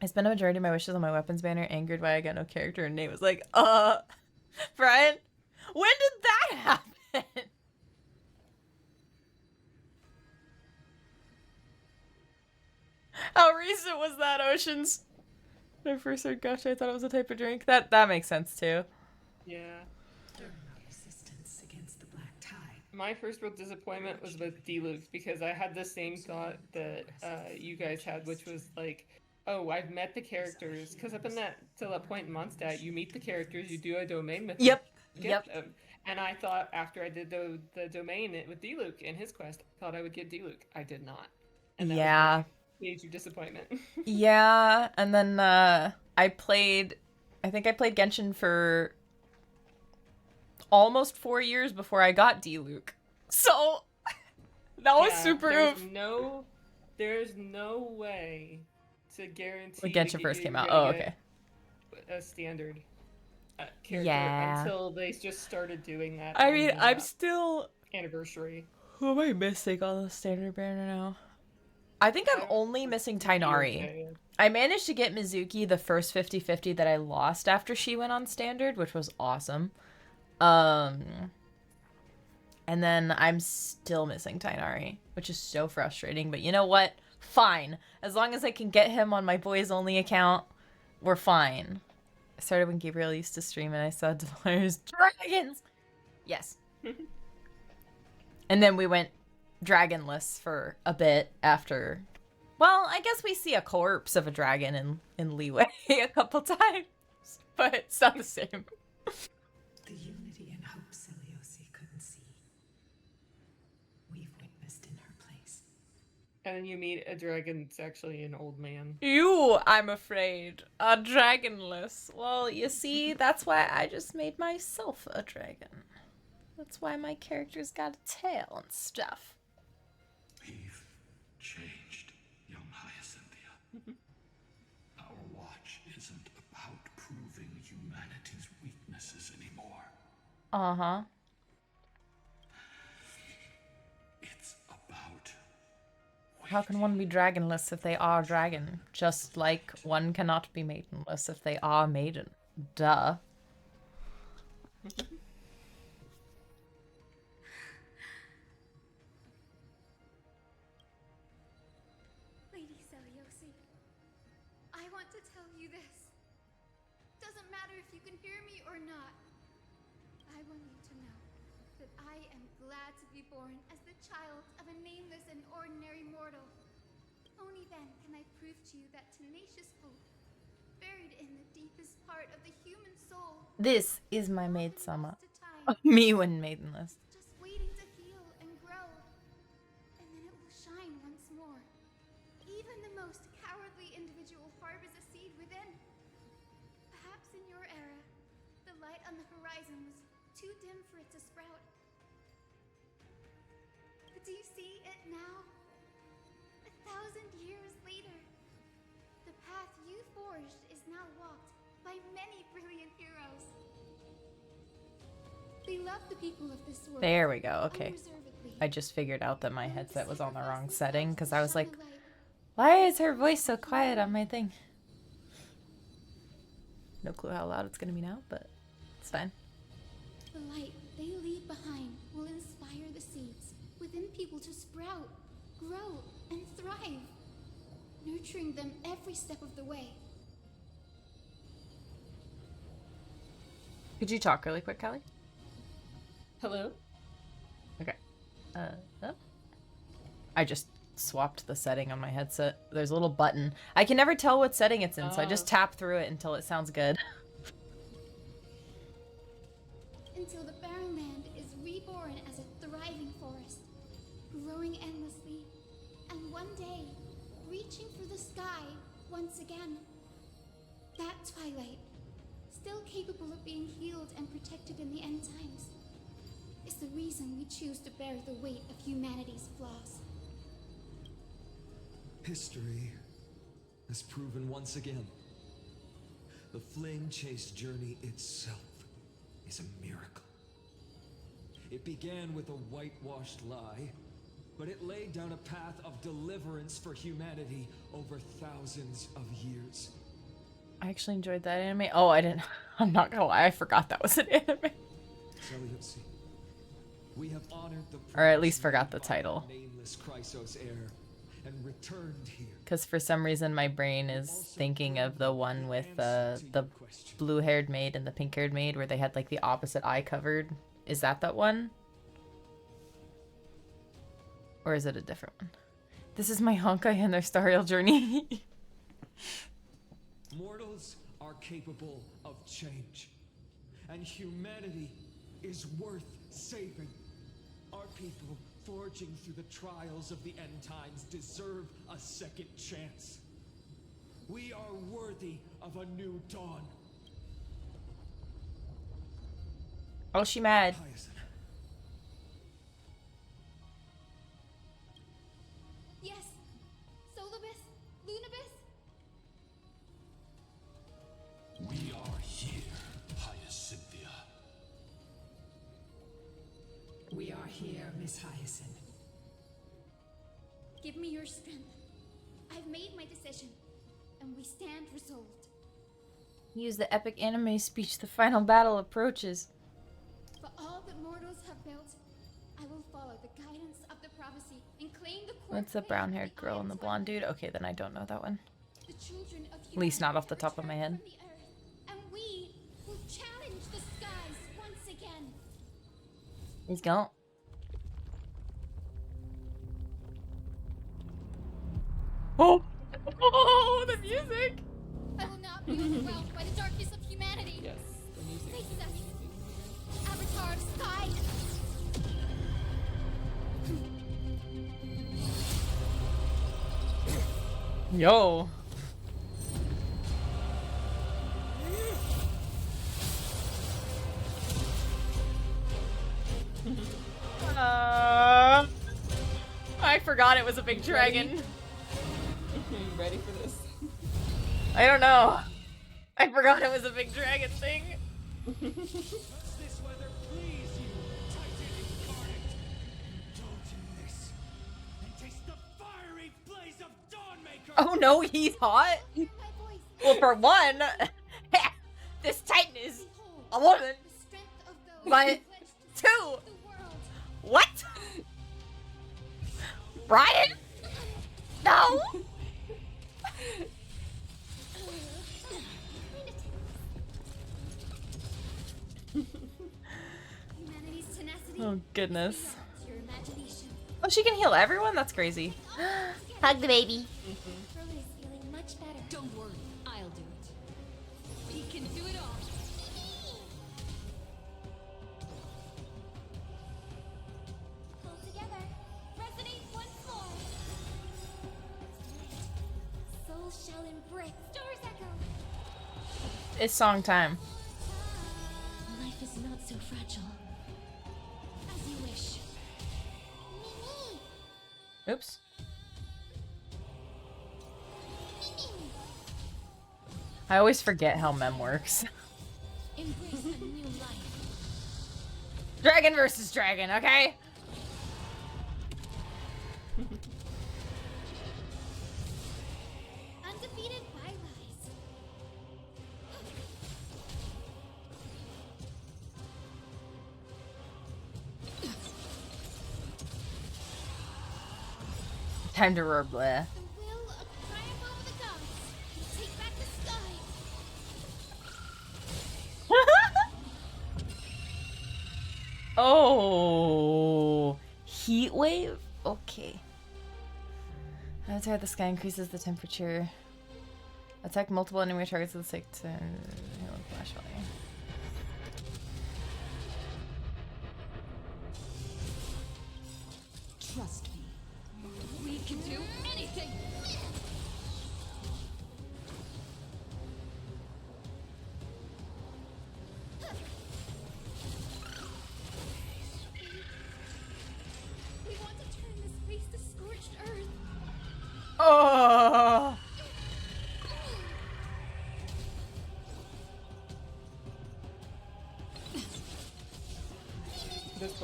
I spent a majority of my wishes on my weapons banner, angered why I got no character, and Nate was like, Brian, when did that happen? How recent was that, Oceans? When I first heard gotcha, I thought it was a type of drink. That makes sense too. Yeah. Resistance against the black tide. My first real disappointment was with D-Luke because I had the same thought that you guys had, which was like, oh, I've met the characters. Because up in that till that point in Mondstadt, you meet the characters, you do a domain with them, get them. And I thought after I did the domain with D-Luke in his quest, I thought I would get D-Luke. I did not. And that was my major disappointment. Yeah, and then I think I played Genshin for almost 4 years before I got D-Luke. So that was super oof. There's no way to guarantee when Genshin first came out. Oh, okay. A standard character until they just started doing that. I mean, I'm still anniversary. Who am I missing on the standard banner now? I think I'm only missing Tainari. I managed to get Mizuki the first 50-50 that I lost after she went on standard, which was awesome. And then I'm still missing Tainari, which is so frustrating. But you know what? Fine. As long as I can get him on my boys only account, we're fine. I started when Gabriel used to stream and I saw Devil's Dragons. Yes. And then we went dragonless for a bit after. Well, I guess we see a corpse of a dragon in Leeway a couple times, but it's not the same. The unity and hope Celiosi couldn't see, we've witnessed in her place. And then you meet a dragon that's actually an old man. You, I'm afraid, are dragonless. Well, you see, that's why I just made myself a dragon. That's why my character's got a tail and stuff. We've changed, young Hyacinthia. Our watch isn't about proving humanity's weaknesses anymore. Uh-huh. It's about... How can one be dragonless if they are dragon? Just like one cannot be maidenless if they are maiden. Duh. Lady Celiosi, I want to tell you this. Doesn't matter if you can hear me or not. I want you to know that I am glad to be born as the child of a nameless and ordinary mortal. Only then can I prove to you that tenacious hope, buried in the deepest part of the human soul. This is my maid summer. Me when maidenless. Just waiting to heal and grow. And then it will shine once more. Even the most cowardly individual harbors a seed within. Perhaps in your era, the light on the horizon was too dim for it to sprout. But do you see it now? 1,000 years later, the path you forged is now walked by many brilliant heroes. They love the people of this world. There we go. Okay. I just figured out that my headset was on the wrong setting because I was like, why is her voice so quiet on my thing? No clue how loud it's going to be now, but it's fine. The light they leave behind will inspire the seeds within people to sprout, grow, and thrive, nurturing them every step of the way. Could you talk really quick, Callie? Hello? Okay. I just swapped the setting on my headset. There's a little button. I can never tell what setting it's in, so I just tap through it until it sounds good. Until the barren land is reborn as a thriving forest, growing endlessly, and one day, reaching for the sky once again. That twilight, still capable of being healed and protected in the end times, is the reason we choose to bear the weight of humanity's flaws. History has proven once again the flame chase journey itself is a miracle. It began with a whitewashed lie, but it laid down a path of deliverance for humanity over thousands of years. I actually enjoyed that anime. Oh, I didn't. I'm not gonna lie. I forgot that was an anime. Seleucid, we have honored the Or at least promise forgot the made by title. nameless Chrysos heir and returned here. Because for some reason my brain is thinking of the one with the blue-haired maid and the pink-haired maid where they had like the opposite eye covered. Is that one? Or is it a different one? This is my Honkai and their Star Rail journey. Mortals are capable of change, and humanity is worth saving. Our people forging through the trials of the end times deserve a second chance. We are worthy of a new dawn. Oh, she mad. Hyacinth, Yes! Solibus? Lunibus? We are here, Hyacinthia. We are here, Miss Hyacinth. Give me your strength. I've made my decision, and we stand resolved. Use the epic anime speech. The final battle approaches. For all that mortals have built, I will follow the guidance of the prophecy and claim the core What's the flame brown-haired of the girl and the Iron blonde Twilight. dude? Okay, then I don't know that one. The children of At least not off the humanity top of my return head. from the earth, and we will challenge the skies once again. Let's go. Oh! Oh, the music! I will not be overwhelmed by the darkness of humanity. Yes, the music. Face us. Avatar of Sky. Yo! I forgot it was a big dragon. Are you ready for this? I don't know. I forgot it was a big dragon thing. does this weather please you, Titan incarnate? Indulge in this, and taste the fiery blaze of Dawnmaker! Oh no, he's hot? Hear my voice. Well, for one, this Titan is a Behold, woman. the strength of those But who pledged to two. save the world. What? Brian? No! Humanity's tenacity. Oh, goodness. beyond your imagination. Oh, she can heal everyone? That's crazy. Hug the baby. Curly is feeling much better. Don't worry, I'll do it. We can do it all. Pull together. Resonate once more. Soul shall embrace. Stars echo. It's song time. Life is not so fragile. As you wish. Mimi. Oops. I always forget how mem works. Embrace a new life. Dragon versus dragon, okay? Undefeated bylies. Time to roar bleh. The will of triumph over the gods. Take back the sky. Oh, heat wave? Okay. Outside the sky increases the temperature. Attack multiple enemy targets with the sake to flash value. Trust me. We can do anything. We want to turn this place to scorched earth. Oh!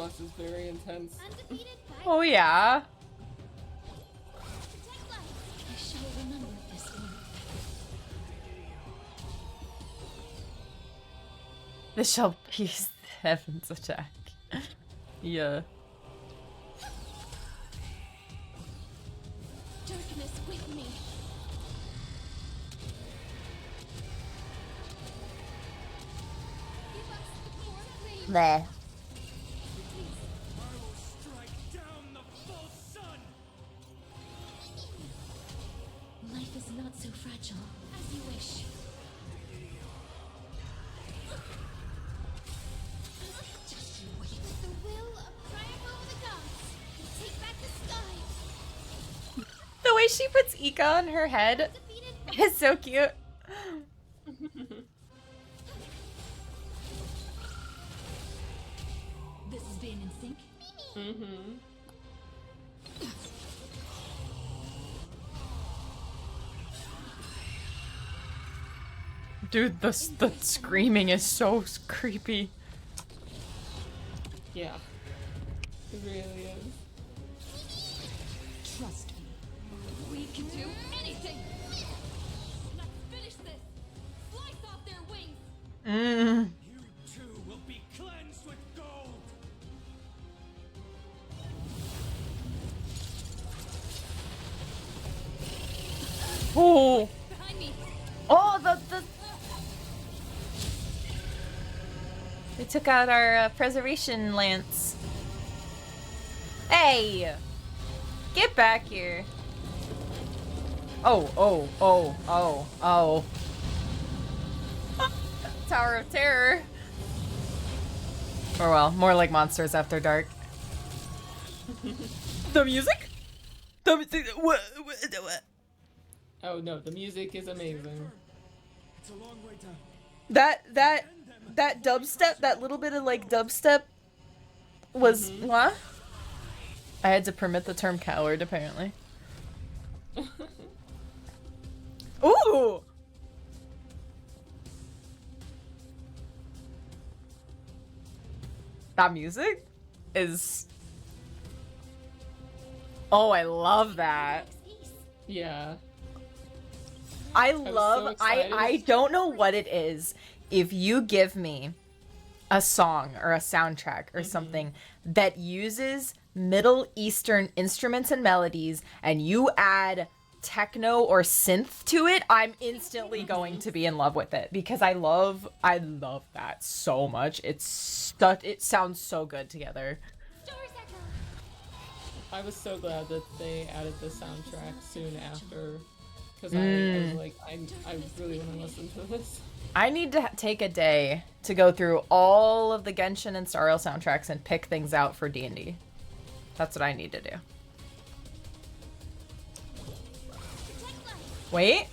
boss is very intense. Undefeated by Oh yeah. protect life. I shall remember this one. This shall be heaven's attack. Yeah. Darkness with me. Give us the core flame. There. I will strike down the false sun! Life is not so fragile as you wish. Just you wait. With the will of Primal the gods, take back the sky. The way she puts Ika on her head Defeated is so cute. This is being in sync. Mm-hmm. Dude, the screaming is so creepy. Yeah. It really is. Trust me. We can do anything. Let's finish this. Slice off their wings. Mm. You too will be cleansed with gold! Oh. Behind me. Oh, the they took out our preservation lance. Hey, get back here. Oh. Tower of Terror. Or well, more like Monsters After Dark. The music? What? Oh no, the music is amazing. It's a long way down. That dubstep, that little bit of like dubstep was what? I had to permit the term coward apparently. Ooh! That music is... Oh, I love that. Yeah. I was love... so excited. I don't know what it is. If you give me a song or a soundtrack or something that uses Middle Eastern instruments and melodies and you add techno or synth to it, I'm instantly going to be in love with it because I love that so much. It sounds so good together. Stories echo. I was so glad that they added the soundtrack soon after. Because I was like, I really want to listen to this. I need to take a day to go through all of the Genshin and Star Rail soundtracks and pick things out for D&D. That's what I need to do. Wait.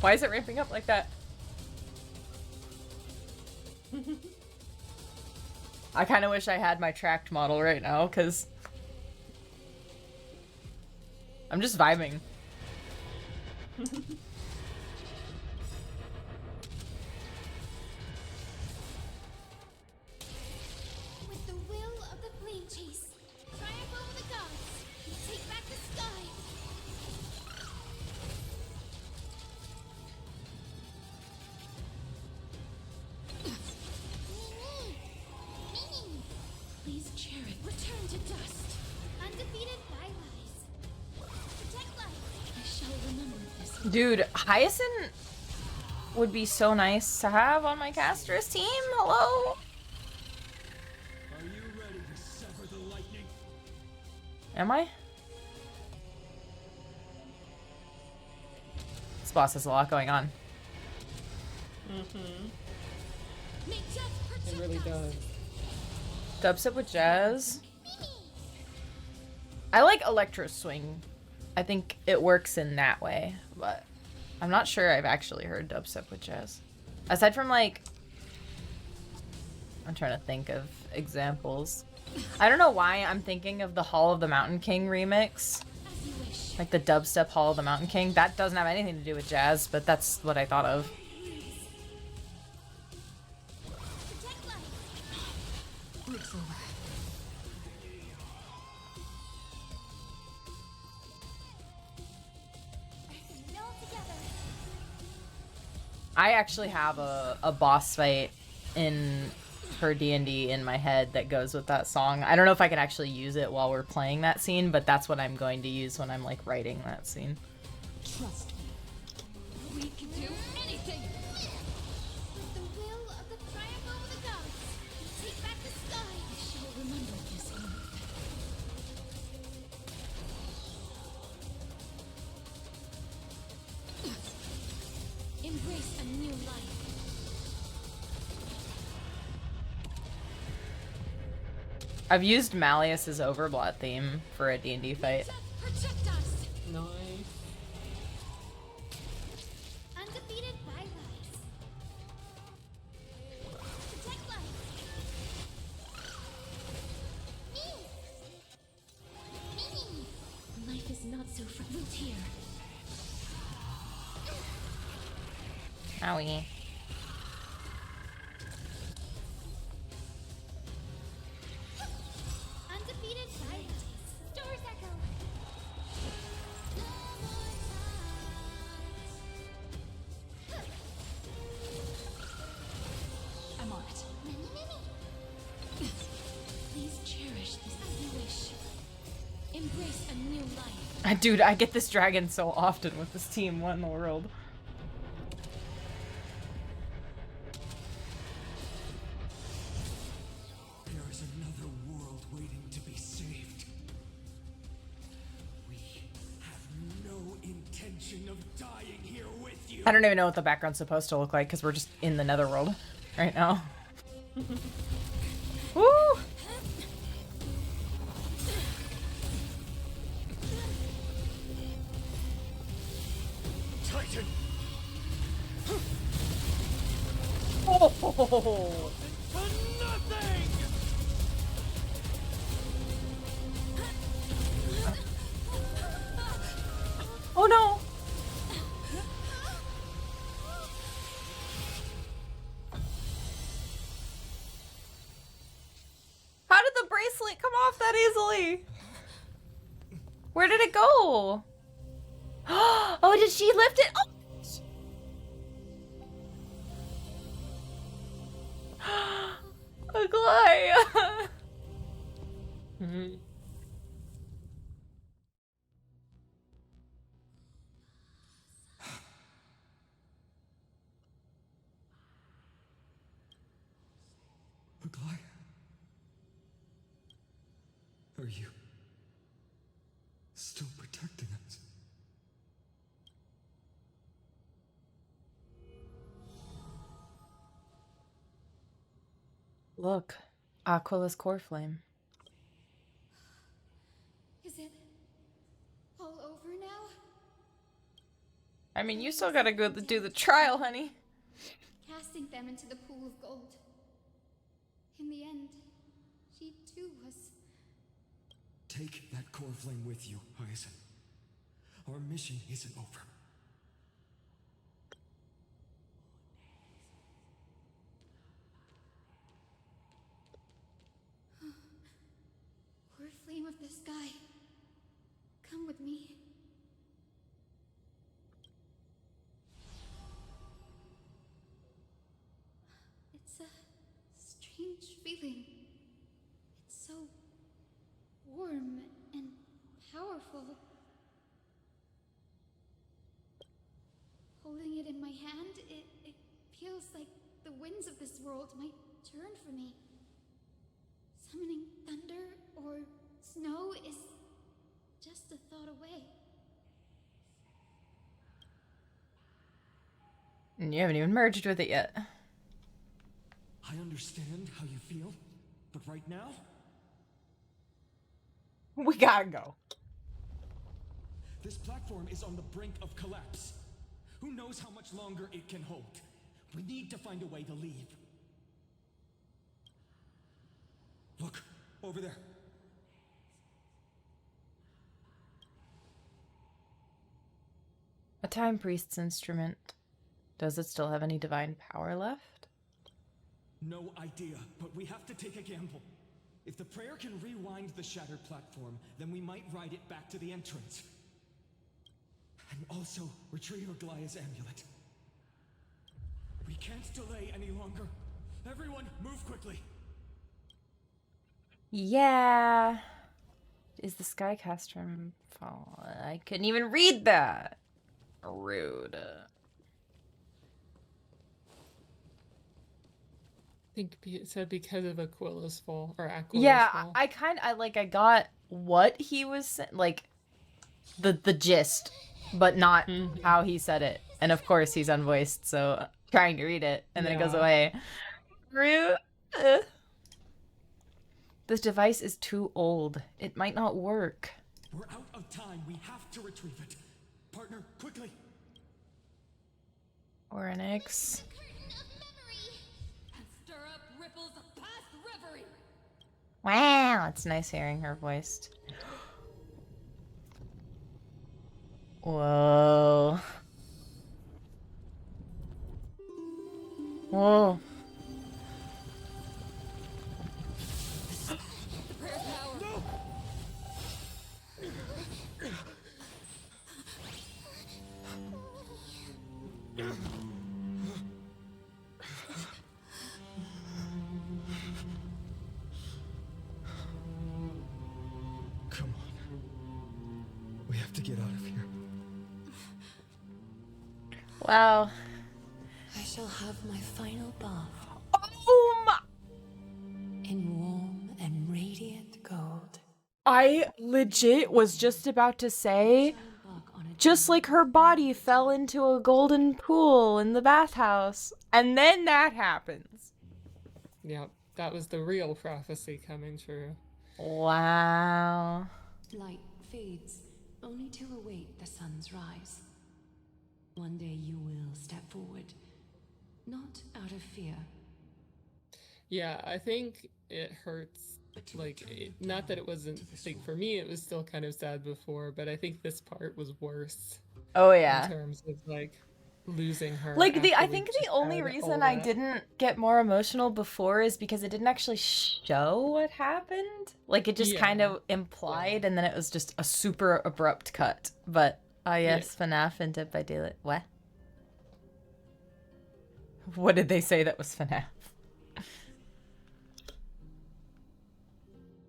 Why is it ramping up like that? I kind of wish I had my tracked model right now, because I'm just vibing. With the will of the flame chase, triumph over the gods, take back the sky. Please, Jared, return to dust. Undefeated by lies. Protect life. I shall remember this. Dude, Hyacinth would be so nice to have on my caster's team. Hello? Are you ready to sever the lightning? Am I? This boss has a lot going on. May death It protect really us. does. Dubstep with jazz. I like Electro Swing. I think it works in that way, but I'm not sure I've actually heard dubstep with jazz. Aside from like, I'm trying to think of examples. I don't know why I'm thinking of the Hall of the Mountain King remix. As you wish. Like the dubstep Hall of the Mountain King. That doesn't have anything to do with jazz, but that's what I thought of. Protect life. It's over. I actually have a boss fight in for D&D in my head that goes with that song. I don't know if I can actually use it while we're playing that scene, but that's what I'm going to use when I'm like writing that scene. Trust me. We can do anything! With the will of the triumph over the gods, we take back the sky! I shall remember this oath. Embrace a new life. I've used Malleus's Overblot theme for a D&D fight. Protect us! Nice. Undefeated by life. Protect life. Life is not so root here. Owie. Undefeated by life. Store's echo. I'm on it. Please cherish this as you wish. Embrace a new life. Dude, I get this dragon so often with this team. What in the world? There is another world waiting to be saved. We have no intention of dying here with you. I don't even know what the background's supposed to look like because we're just in the netherworld right now. Woo! Titan! Oh! Nothing! Oh no! How did the bracelet come off that easily? Where did it go? Oh, did she lift it? Oh! Aglaia! Aglaia? Are you still protecting us? Look, Aquala's core flame. Is it all over now? I mean, you still gotta go do the trial, honey. Casting them into the pool of gold. In the end, she too was. Take that core flame with you, Hyacinth. Our mission isn't over. Core flame of the sky. Come with me. It's a strange feeling. It's so warm and powerful. Holding it in my hand, it feels like the winds of this world might turn for me. Summoning thunder or snow is just a thought away. And you haven't even merged with it yet. I understand how you feel, but right now, We gotta go. this platform is on the brink of collapse. Who knows how much longer it can hold? We need to find a way to leave. Look, over there. A time priest's instrument. Does it still have any divine power left? No idea, but we have to take a gamble. Prayer can rewind the shattered platform, then we might ride it back to the entrance. And also retrieve Aglaya's amulet. We can't delay any longer. Everyone, move quickly. Yeah. Is the Skycast from fall? I couldn't even read that. Rude. I think it said because of Aquila's fall or Aquila's Yeah, fall. I got what he was like, the gist, but not how he said it. And of course, he's unvoiced, so trying to read it, and then it goes Yeah. away. Rude. This device is too old. It might not work. We're out of time. We have to retrieve it. Partner, quickly. Or an X. And stir up ripples of past reverie. Wow, it's nice hearing her voiced. Whoa. Whoa. Come on. We have to get out of here. Wow. I shall have my final bath Oh my. in warm and radiant gold. I legit was just about to say, just like her body fell into a golden pool in the bathhouse. And then that happens. Yeah, that was the real prophecy coming true. Wow. Light fades, only to await the sun's rise. One day you will step forward, not out of fear. Yeah, I think it hurts. Like, not that it wasn't, like, for me, it was still kind of sad before, but I think this part was worse. Oh, yeah. In terms of, like, losing her. Like, I after we think the just only had reason all I that. didn't get more emotional before is because it didn't actually show what happened. Like, it just kind of implied, and then it was just a super abrupt cut. But, yes, FNAF and Dead by Daylight. What? What did they say that was FNAF?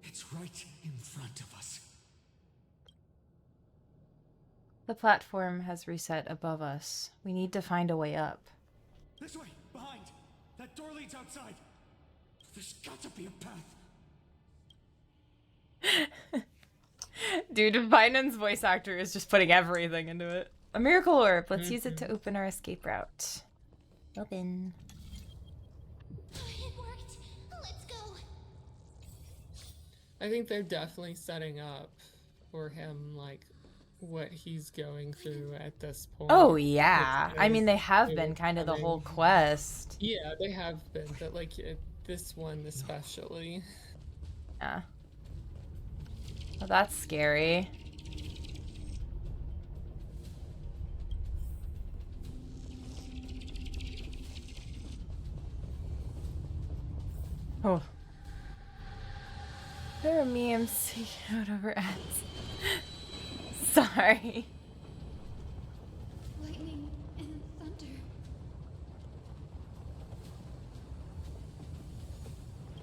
It's right in front of us. The platform has reset above us. We need to find a way up. This way, behind. That door leads outside. There's got to be a path. Dude, Vinan's voice actor is just putting everything into it. A miracle orb. Let's use it to open our escape route. Open. It worked. Let's go. I think they're definitely setting up for him, like, what he's going through at this point. Oh, yeah. I mean, they have it been was kind of the coming. whole quest. Yeah, they have been, but, like, this one especially. Yeah. Well, that's scary. Oh. There are memes seeking out over ads. Sorry. Lightning and thunder.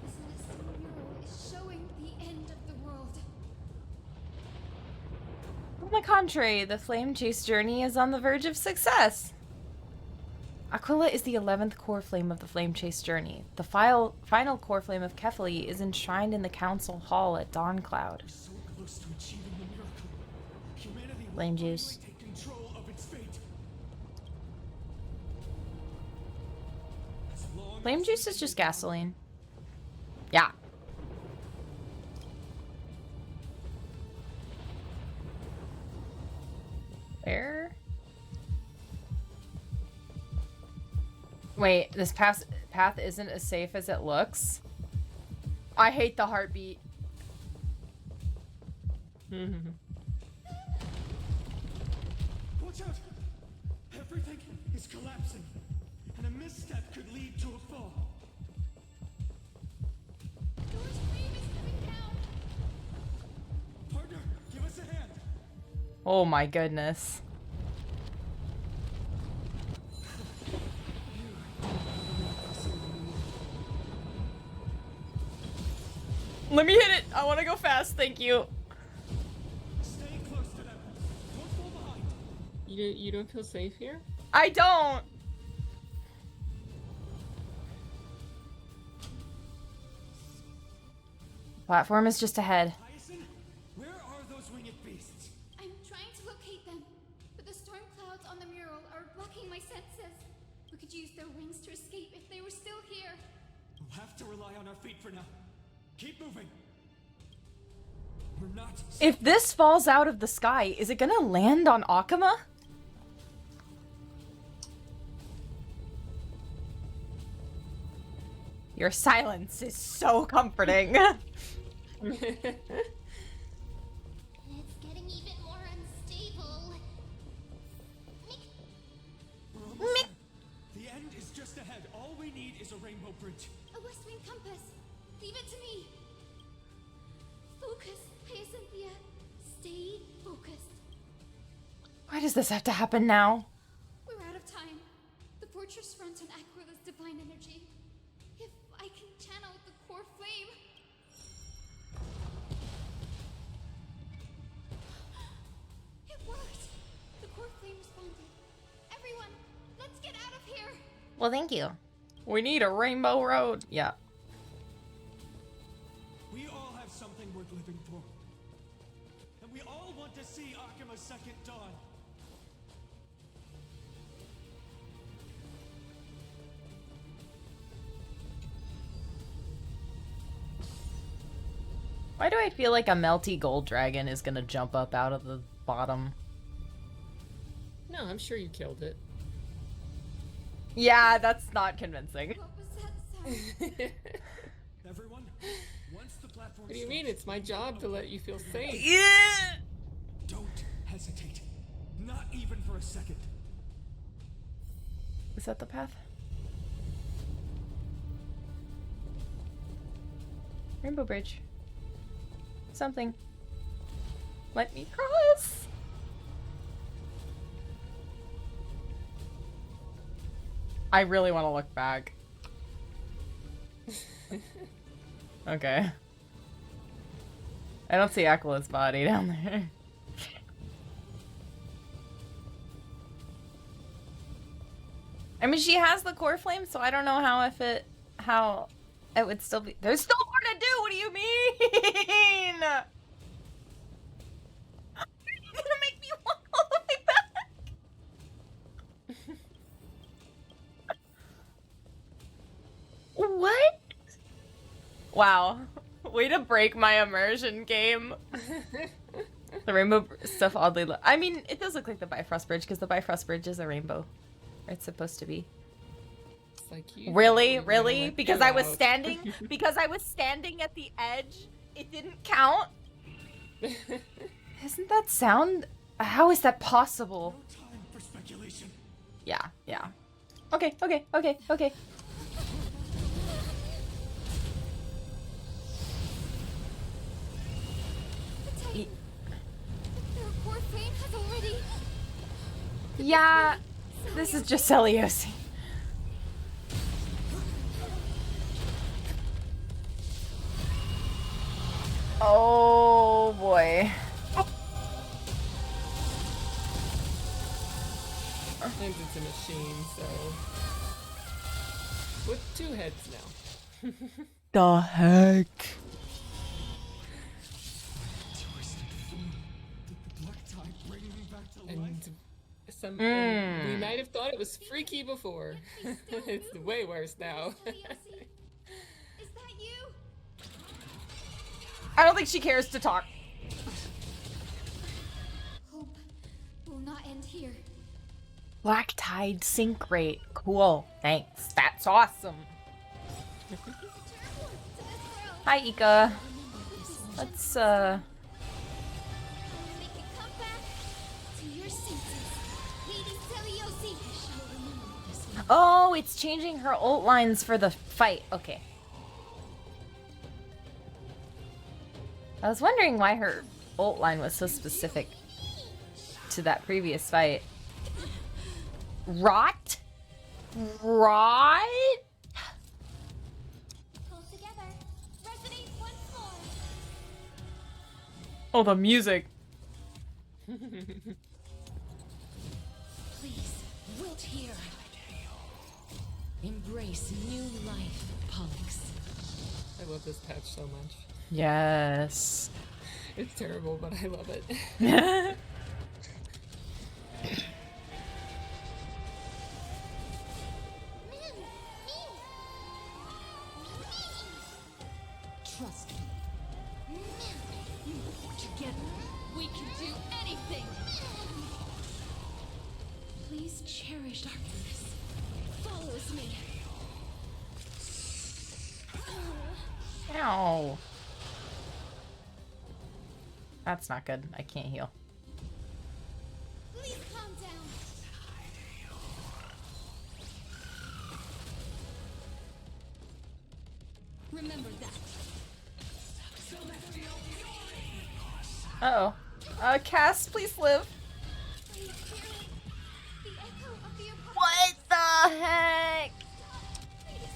This celestial mural is showing the end of the world. On the contrary, the Flame Chase journey is on the verge of success. Aquila is the 11th core flame of the Flame Chase journey. The final core flame of Kefali is enshrined in the council hall at Dawncloud. So close to achieving the miracle. Humanity will Flame finally juice. take control of its fate. As long Flame as juice we is just keep on- gasoline. Yeah. Where? Wait, this path isn't as safe as it looks. I hate the heartbeat. Watch out! Everything is collapsing, and a misstep could lead to a fall. Door's flame is coming down. Oh my goodness. Let me hit it. I want to go fast. Thank you. Stay close to them. Don't fall behind. You don't feel safe here? I don't. Platform is just ahead. Hyacinth, where are those winged beasts? I'm trying to locate them, but the storm clouds on the mural are blocking my senses. We could use their wings to escape if they were still here. We'll have to rely on our feet for now. Keep moving. We're not. If this falls out of the sky, is it gonna land on Akuma? Your silence is so comforting. And it's getting even more unstable. The end is just ahead. All we need is a rainbow bridge. A west wing compass. Leave it to me. Focus, Hyacinthia. Stay focused. Why does this have to happen now? We're out of time. The fortress runs on Aquil's divine energy. If I can channel the core flame. It worked. The core flame responded. Everyone, let's get out of here. Well, thank you. We need a rainbow road. Yeah. We all have something worth living for. And we all want to see Akima's second dawn. Why do I feel like a melty gold dragon is gonna jump up out of the bottom? No, I'm sure you killed it. Yeah, that's not convincing. What was that sound? Everyone, once the platform What do you mean? It's my job to let you feel safe. Yeah. Don't hesitate. Not even for a second. Is that the path? Rainbow Bridge. Something. Let me cross. I really want to look back. Okay. I don't see Aquil's body down there. I mean, she has the core flame, so I don't know how it would still be. There's still more to do. What do you mean? You're gonna make me walk all the way back. What? Wow. Way to break my immersion game. The rainbow stuff oddly I mean, it does look like the Bifrost Bridge because the Bifrost Bridge is a rainbow. Or it's supposed to be. It's like you. Really? Really? Like, Because get I was out. standing at the edge, it didn't count? Isn't that sound? How is that possible? No time for speculation. Yeah, yeah. Okay, okay, okay, okay. The Titan. Their core flame has already. Yeah, this is just Celiosi. Oh boy. And it's a machine, so. With 2 heads now. The heck? The black tide bringing me back to life. And we might have thought it was freaky before. It's way worse now. Celiosi. Is that you? I don't think she cares to talk. Hope will not end here. Black Tide sync rate. Cool. Thanks. That's awesome. Hi, Ika. Let's, Make a comeback to your senses. Lady Celiosi. Oh, it's changing her ult lines for the fight. Okay. I was wondering why her ult line was so specific. to that previous fight. Rot? Rot? Pull together. Resonate once more. Oh, the music. Please, wilt here. Embrace new life, Pollux. I love this patch so much. Yes. It's terrible, but I love it. Trust me. Together, we can do anything. Please cherish darkness. Follows me. Ow. That's not good. I can't heal. Please calm down. Remember that. Uh-oh. Cass, please live. Please hear it. The echo of the apocalypse. What the heck? Lady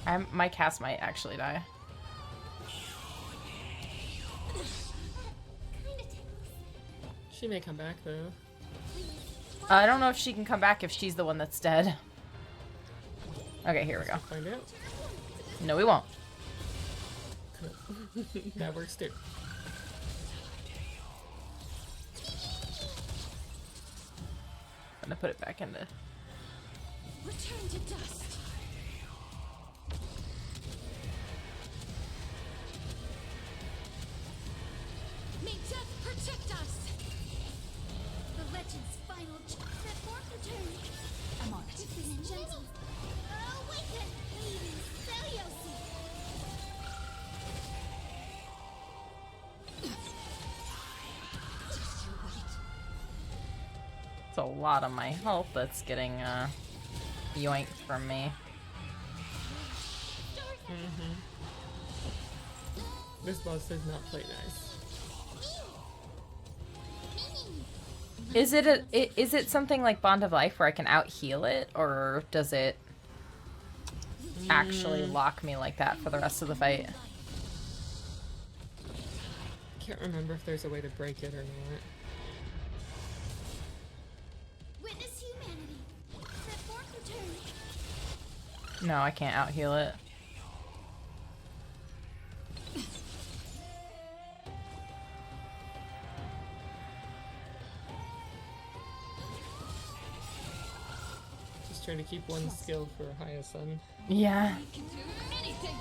Celiosi. My Cass might actually die. Kinda tickles. She may come back though. I don't know if she can come back if she's the one that's dead. Okay, here we go. Find out. No, we won't. That works too. I'm gonna put it back into. Return to dust. May death protect us. The legend's final the fourth return. I'm on it. Quickly and gentle. Awaken, Lady Celiosi. Just you wait. It's a lot of my health that's getting yoinked from me. This boss does not play nice. Is it something like Bond of Life where I can out heal it, or does it actually lock me like that for the rest of the fight? Can't remember if there's a way to break it or not. Witness humanity. The fourth return. No, I can't out heal it. Just trying to keep one skill for Hyasun. Yeah. We can do anything.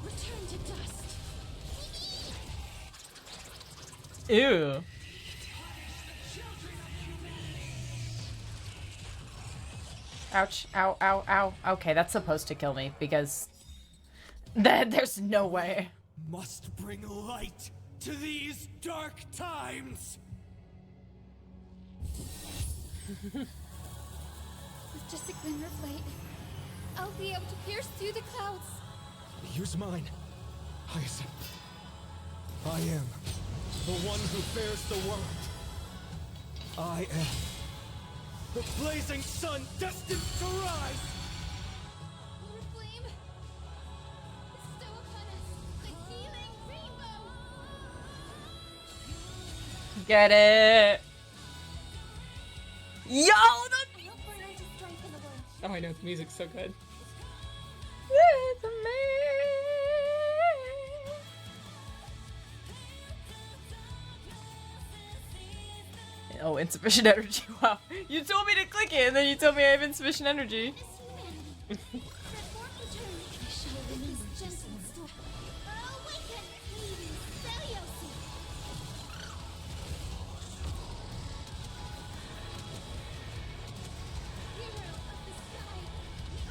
Return to dust. Ew. Ouch. Ow, ow, ow. Okay, that's supposed to kill me because there's no way. Must bring light to these dark times. With just a glimmer of light, I'll be able to pierce through the clouds. Use mine, Hyacinth. I am the one who bears the world. I am the blazing sun destined to rise. Your flame, bestow upon us the healing rainbow. Get it. Yo, the I hope we're not to strengthen the world. Oh, I know, the music's so good. it's me. Oh, insufficient energy. Wow. You told me to click it and then you told me I have insufficient energy. Witness humanity. The fourth return. I shall remember gentle storm. Awaken, Lady Celiosi. Hero of the sky,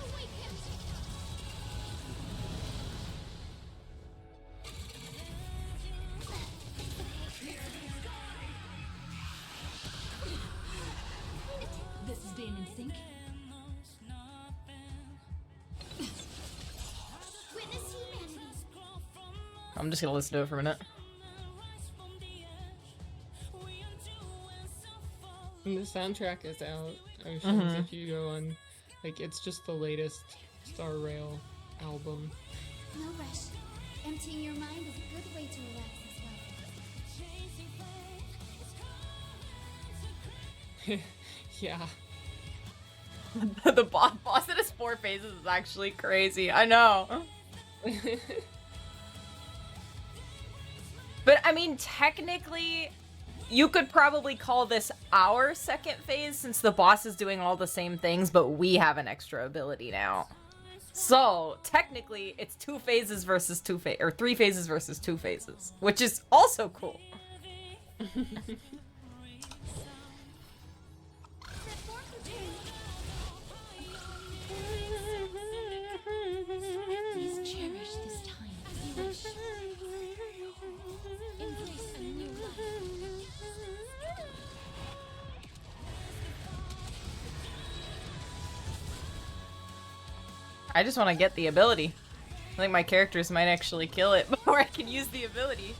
awaken. I'm just gonna listen to it for a minute. And the soundtrack is out, Oceans, if you go on, like, it's just the latest Star Rail album. No rush. Emptying your mind is a good way to relax as well. Yeah. The boss that has 4 phases is actually crazy. I know. But I mean, technically, you could probably call this our second phase since the boss is doing all the same things, but we have an extra ability now. So technically, it's 2 phases versus 2 phases, or 3 phases versus 2 phases, which is also cool. Please cherish this time as you wish. Embrace a new life. I just want to get the ability. I think my characters might actually kill it before I can use the ability.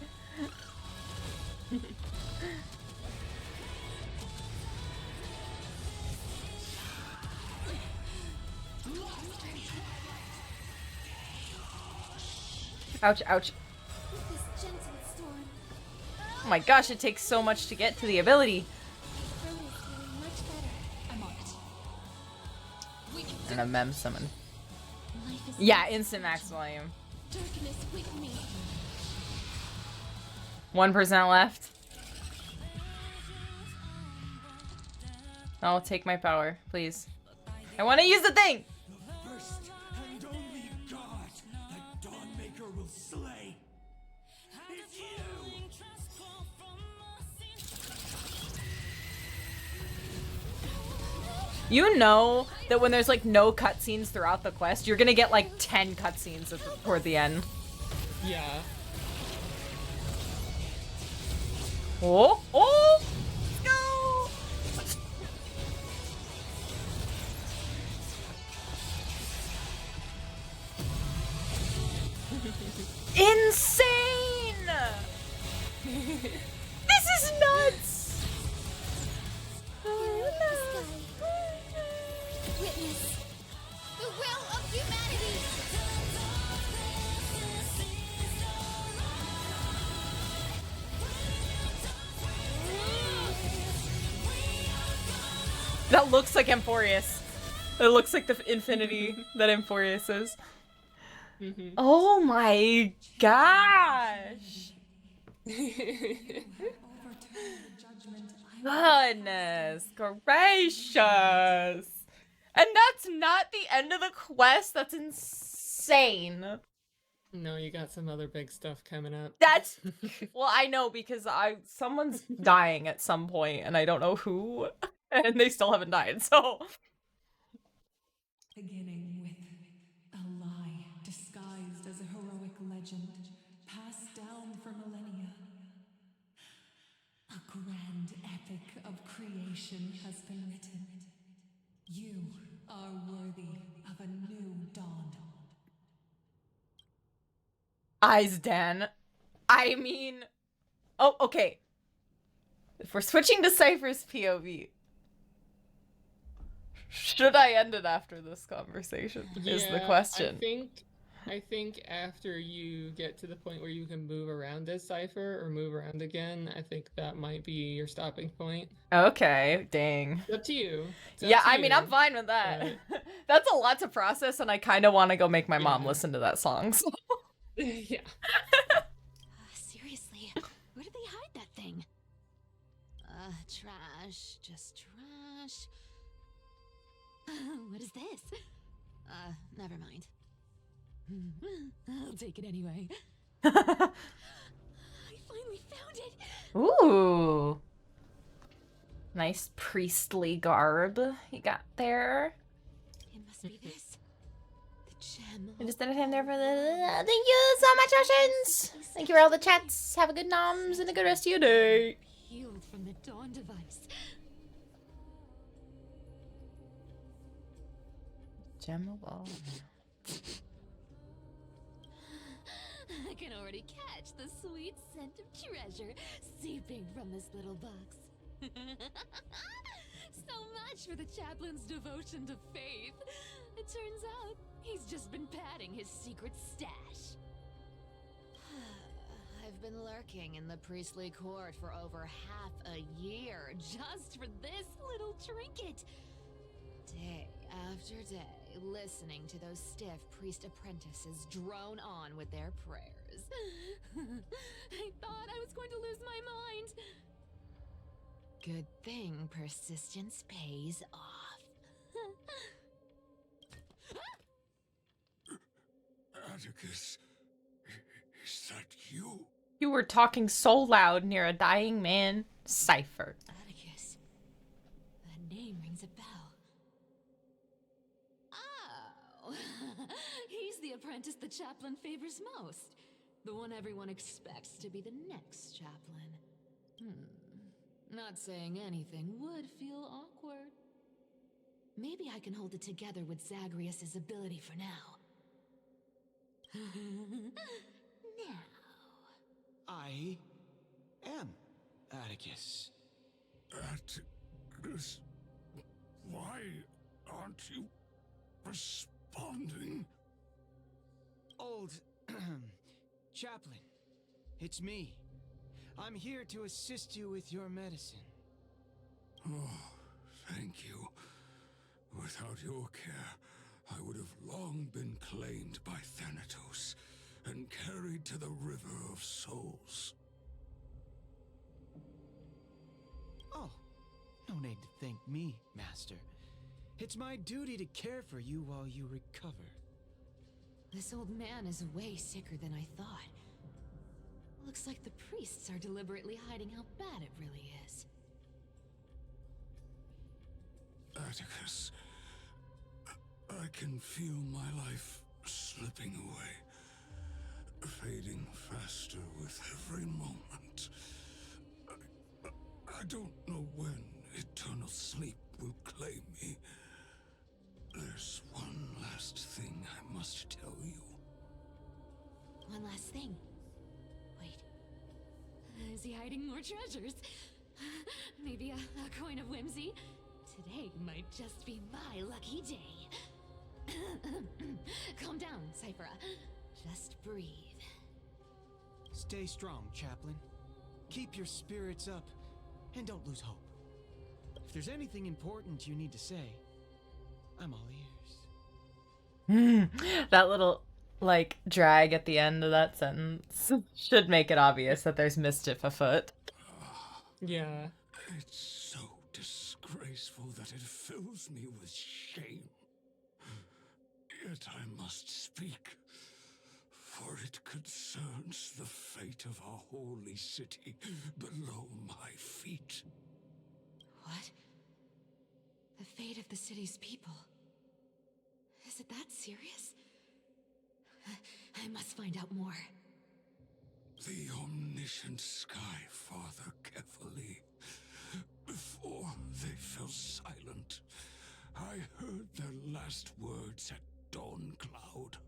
Ouch, ouch. This gentle storm. Oh my gosh, it takes so much to get to the ability. Flow is feeling much better. I'm on it. We can And a mem summon. life is Yeah, instant max volume. darkness with me. 1% left. Oh, take my power, please. I want to use the thing! First and only god that Dawnmaker will slay is you! You know that when there's like no cutscenes throughout the quest, you're gonna get like 10 cutscenes toward the end. Yeah. Oh, oh! Let's go! Insane! This is nuts! Hero of the sky. Witness the will of humanity. That looks like Amphoreus. It looks like the infinity that Amphoreus is. Oh my gosh! Goodness gracious! And that's not the end of the quest? That's insane. No, you got some other big stuff coming up. That's well, I know because someone's dying at some point and I don't know who, and they still haven't died, so Beginning with a lie disguised as a heroic legend passed down for millennia. A grand epic of creation has been written. You are worthy of a new dawn. Eyes Dan. I mean, oh, okay. If we're switching to Cypher's POV, should I end it after this conversation? Is the Yeah, question. I think after you get to the point where you can move around as Cypher or move around again, I think that might be your stopping point. Okay, dang. It's up to you. It's up Yeah, to I mean, you, I'm fine with that. but- That's a lot to process, and I kind of want to go make my mom Yeah. listen to that song. So. Yeah. Seriously, where did they hide that thing? Trash, just trash. What is this? Never mind. I'll take it anyway. I finally found it! Ooh. Nice priestly garb you got there. It must be this. The gem. I just did him there for the. Thank you so much, Oceans. Thank you for all the chats. Have a good noms and a good rest of your day. Healed from the Dawn device. Gem of all. can already catch the sweet scent of treasure seeping from this little box. So much for the chaplain's devotion to faith. It turns out he's just been padding his secret stash. I've been lurking in the priestly court for over half a year just for this little trinket. Day after day, listening to those stiff priest apprentices drone on with their prayers. I thought I was going to lose my mind. Good thing persistence pays off. Atticus, is that you? You were talking so loud near a dying man. Cipher. Atticus. That name rings a bell. Oh, he's the apprentice the chaplain favors most. The one everyone expects to be the next chaplain. Not saying anything would feel awkward. Maybe I can hold it together with Zagreus's ability for now. Now. I am Atticus. Atticus, why aren't you responding? Old chaplain, it's me. I'm here to assist you with your medicine. Oh, thank you. Without your care, I would have long been claimed by Thanatos and carried to the River of Souls. Oh, no need to thank me, Master. It's my duty to care for you while you recover. This old man is way sicker than I thought. Looks like the priests are deliberately hiding how bad it really is. Atticus, I can feel my life slipping away, fading faster with every moment. I don't know when eternal sleep will claim me. There's one last thing I must tell you. One last thing. Wait. Is he hiding more treasures? Maybe a coin of whimsy? Today might just be my lucky day. Calm down, Cyphera. Just breathe. Stay strong, Chaplain. Keep your spirits up, and don't lose hope. If there's anything important you need to say, I'm all ears. That little, like, drag at the end of that sentence should make it obvious that there's mischief afoot. Yeah. It's so disgraceful that it fills me with shame. Yet I must speak, for it concerns the fate of our holy city below my feet. What? The fate of the city's people? Is it that serious? I must find out more. The omniscient Sky Father carefully. Before they fell silent, I heard their last words at Dawn Cloud.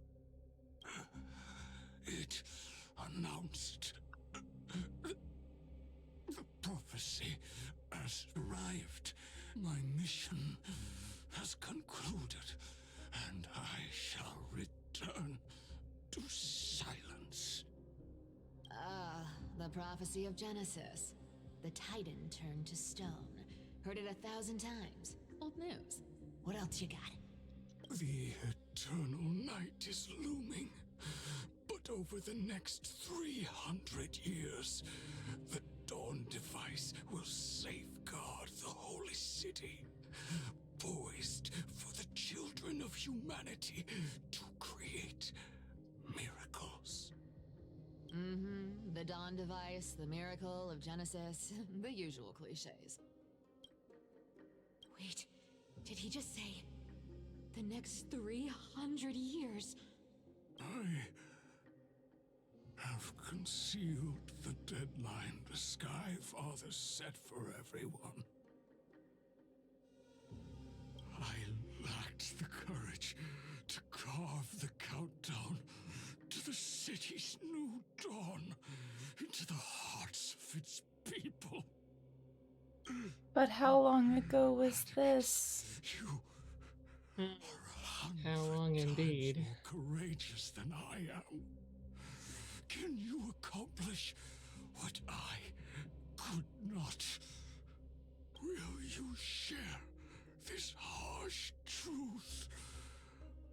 It announced the prophecy has arrived. My mission has concluded, and I shall return to silence. Ah, the prophecy of Genesis. The Titan turned to stone. Heard it 1,000 times. Old news. What else you got? The eternal night is looming. But over the next 300 years, the Dawn device will safeguard the holy city, poised for the children of humanity to create miracles. The Dawn device, the miracle of Genesis, the usual cliches. Wait, did he just say the next 300 years? I have concealed the deadline the Sky Father set for everyone. I lacked the courage to carve the countdown to the city's new But how long ago was this? How long indeed. More courageous than I am. Can you accomplish what I could not? Will you share this harsh truth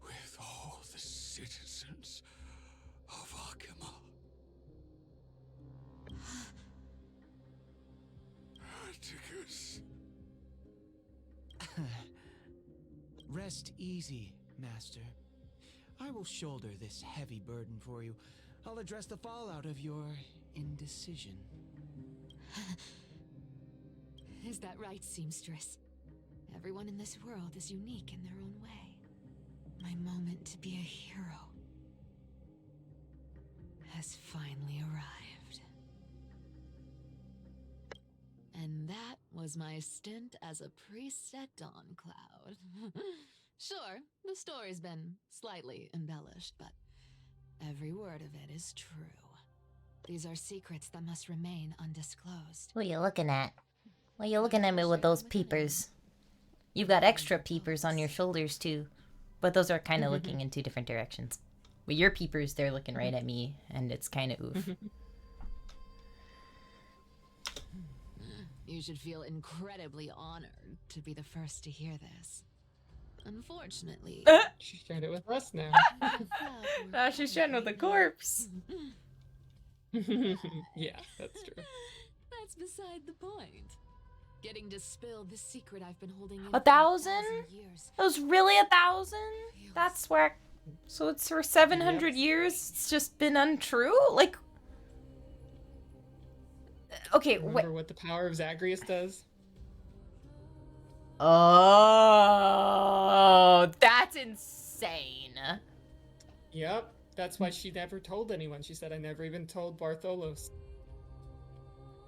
with all the citizens of Akima? Atticus. Rest easy, Master. I will shoulder this heavy burden for you. I'll address the fallout of your indecision. Is that right, seamstress? Everyone in this world is unique in their own way. My moment to be a hero has finally arrived. And that was my stint as a priest at Dawncloud. Sure, the story's been slightly embellished, but every word of it is true. These are secrets that must remain undisclosed. What are you looking at? Why are you looking at me with those peepers? You've got extra peepers on your shoulders too. But those are kind of looking in two different directions. With your peepers, they're looking right at me, and it's kind of oof. You should feel incredibly honored to be the first to hear this. Unfortunately... She shared it with us now. Now she's sharing with the corpse. Yeah, that's true. That's beside the point. Getting to spill the secret I've been holding in 1,000? years. It was really 1,000? That's where... So it's for 700 years, it's just been untrue? Like... Okay, Remember what the power of Zagreus does? Oh, that's insane. Yep, that's why she never told anyone. She said, I never even told Bartholos.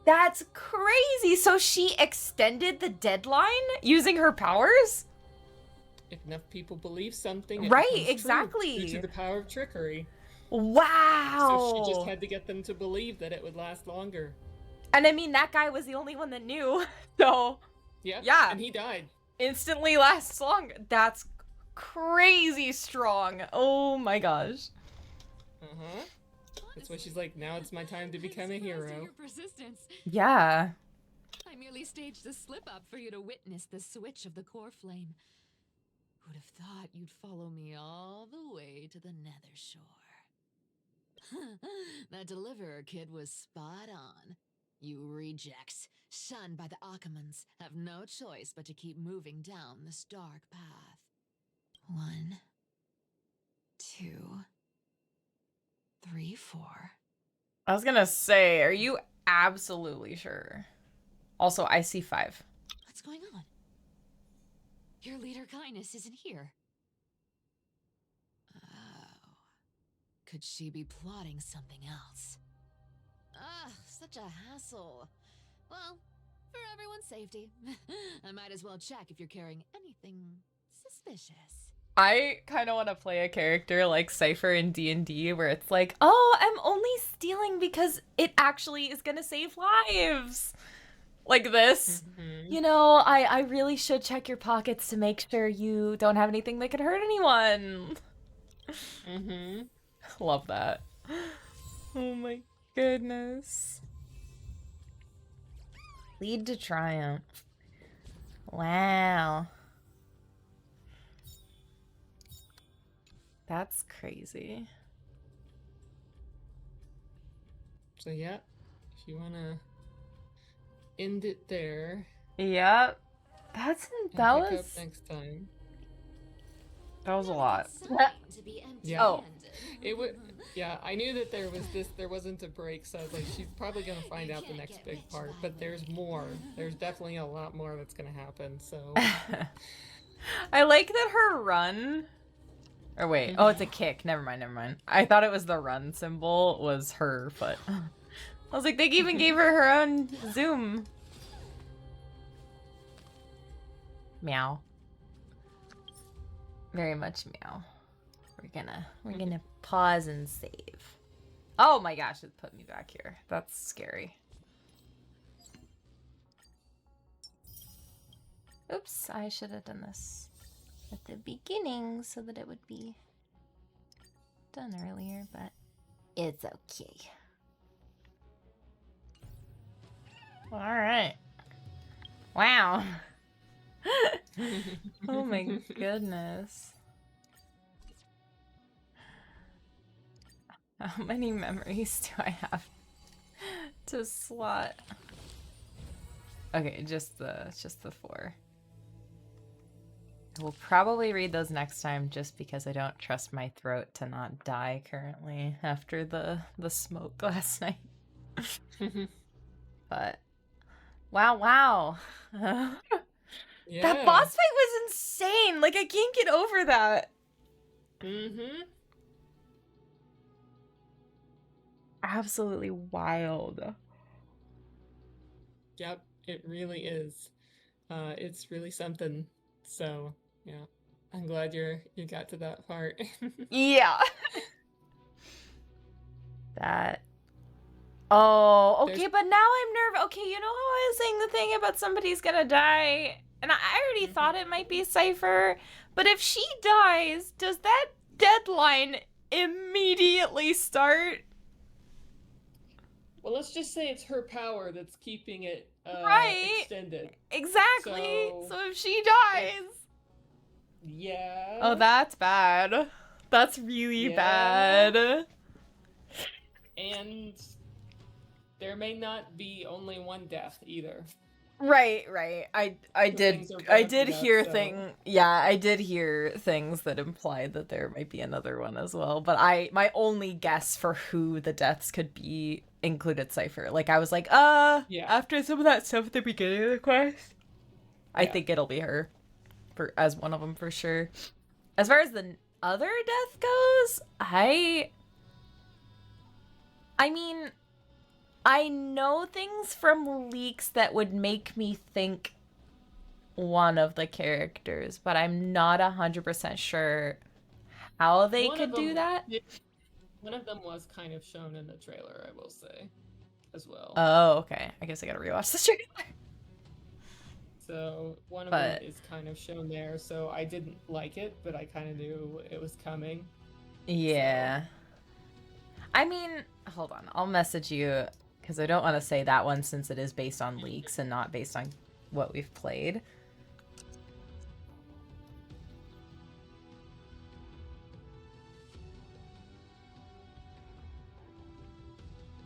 That's crazy. So she extended the deadline using her powers? If enough people believe something, it Right, becomes exactly. true due to the power of trickery. Wow. So she just had to get them to believe that it would last longer. And I mean, that guy was the only one that knew. So, Yep, yeah. and he died. Instantly lasts long. That's crazy strong. Oh my gosh. Uh-huh. That's why she's like, now it's my time to become a hero. Your persistence. Yeah. I merely staged a slip-up for you to witness the switch of the core flame. Who'd have thought you'd follow me all the way to the Nether Shore? That deliverer kid was spot on. You rejects, shunned by the Akamans, have no choice but to keep moving down this dark path. 1, 2, 3, 4. I was gonna say, are you absolutely sure? Also, I see 5. What's going on? Your leader Kindness isn't here. Oh. Could she be plotting something else? Ah, such a hassle. Well, for everyone's safety, I might as well check if you're carrying anything suspicious. I kind of want to play a character like Cypher in D&D where it's like, oh, I'm only stealing because it actually is gonna save lives. Like this. You know, I really should check your pockets to make sure you don't have anything that could hurt anyone. Love that. Oh my goodness. Lead to triumph. Wow. That's crazy. So yeah, if you wanna end it there. Yep. That pick was up next time. That was a lot. Yeah. Oh. It would. Yeah, I knew that there wasn't a break, so I was like, she's probably gonna find out the next big part. But there's more. There's definitely a lot more that's gonna happen. So. I like that her run. Or wait, oh, it's a kick. Never mind, never mind. I thought it was the run symbol was her, but I was like, they even gave her her own zoom. Meow. Very much meow. We're gonna pause and save. Oh my gosh, it put me back here. That's scary. Oops, I should have done this at the beginning so that it would be done earlier, but it's okay. Alright. Wow. Oh my goodness. How many memories do I have to slot? Okay, just the 4. I will probably read those next time just because I don't trust my throat to not die currently after the smoke last night. But wow. Yeah. That boss fight was insane. Like I can't get over that. Mm-hmm. Absolutely wild. Yep, it really is. It's really something. So, yeah. I'm glad you got to that part. Yeah. That. Oh, okay, There's... but now I'm nervous. Okay, you know how I was saying the thing about somebody's gonna die? And I already thought it might be Cypher, but if she dies, does that deadline immediately start? Well, let's just say it's her power that's keeping it extended. Exactly. So if she dies... Yeah. Oh, that's bad. That's really bad. And there may not be only one death either. Right. I did hear things that implied that there might be another one as well. But my only guess for who the deaths could be included Cypher. Like I was like, after some of that stuff at the beginning of the quest, I think it'll be her as one of them for sure. As far as the other death goes, I mean, I know things from leaks that would make me think one of the characters, but I'm not 100% sure how they could do that. One of them was kind of shown in the trailer, I will say, as well. Oh, okay. I guess I gotta rewatch the trailer. So one of them is kind of shown there, so I didn't like it, but I kind of knew it was coming. Yeah. So. I mean, hold on. I'll message you because I don't want to say that one since it is based on leaks and not based on what we've played.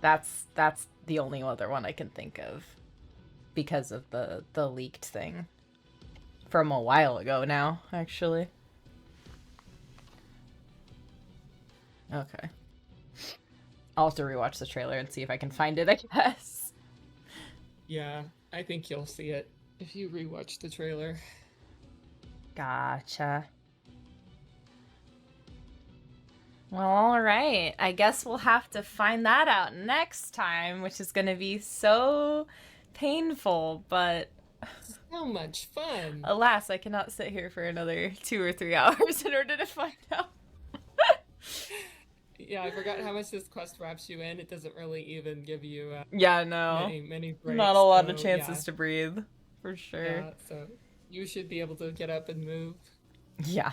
That's the only other one I can think of because of the leaked thing from a while ago now, actually. Okay. I'll have to rewatch the trailer and see if I can find it, I guess. Yeah, I think you'll see it if you rewatch the trailer. Gotcha. Well, alright. I guess we'll have to find that out next time, which is gonna be so painful, but... So much fun! Alas, I cannot sit here for another 2 or 3 hours in order to find out. Yeah, I forgot how much this quest wraps you in. It doesn't really even give you many breaks. Not a lot of chances to breathe, for sure. Yeah, so you should be able to get up and move. Yeah.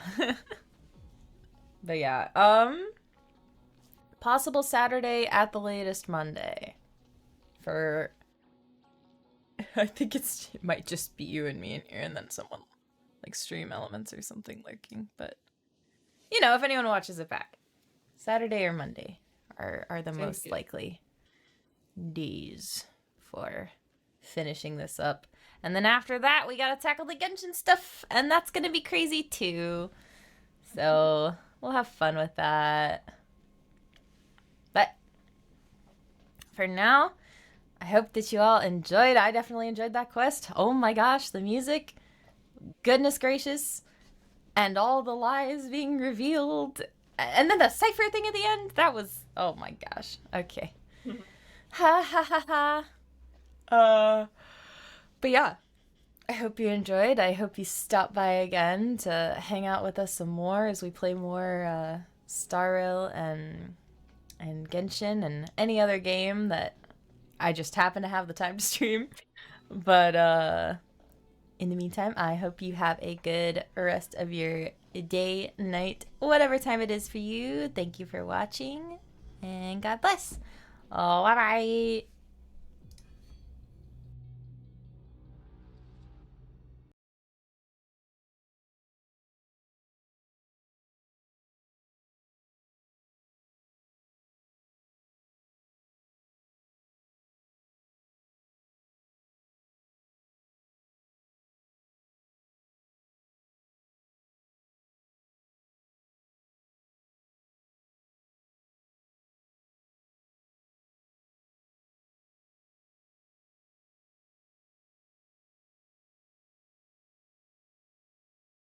But yeah, possible Saturday, at the latest Monday. For... I think it might just be you and me in here, and then someone, like Stream Elements or something lurking, but... You know, if anyone watches it back. Saturday or Monday are the most likely days for finishing this up. And then after that, we gotta tackle the Genshin stuff, and that's gonna be crazy too. So, we'll have fun with that. But, for now, I hope that you all enjoyed. I definitely enjoyed that quest. Oh my gosh, the music. Goodness gracious. And all the lies being revealed. And then the Cypher thing at the end, that was... Oh my gosh. Okay. Ha ha ha ha. But yeah. I hope you enjoyed. I hope you stop by again to hang out with us some more as we play more Star Rail and Genshin and any other game that I just happen to have the time to stream. But in the meantime, I hope you have a good rest of your day, night, whatever time it is for you. Thank you for watching, and God bless. Oh, bye bye.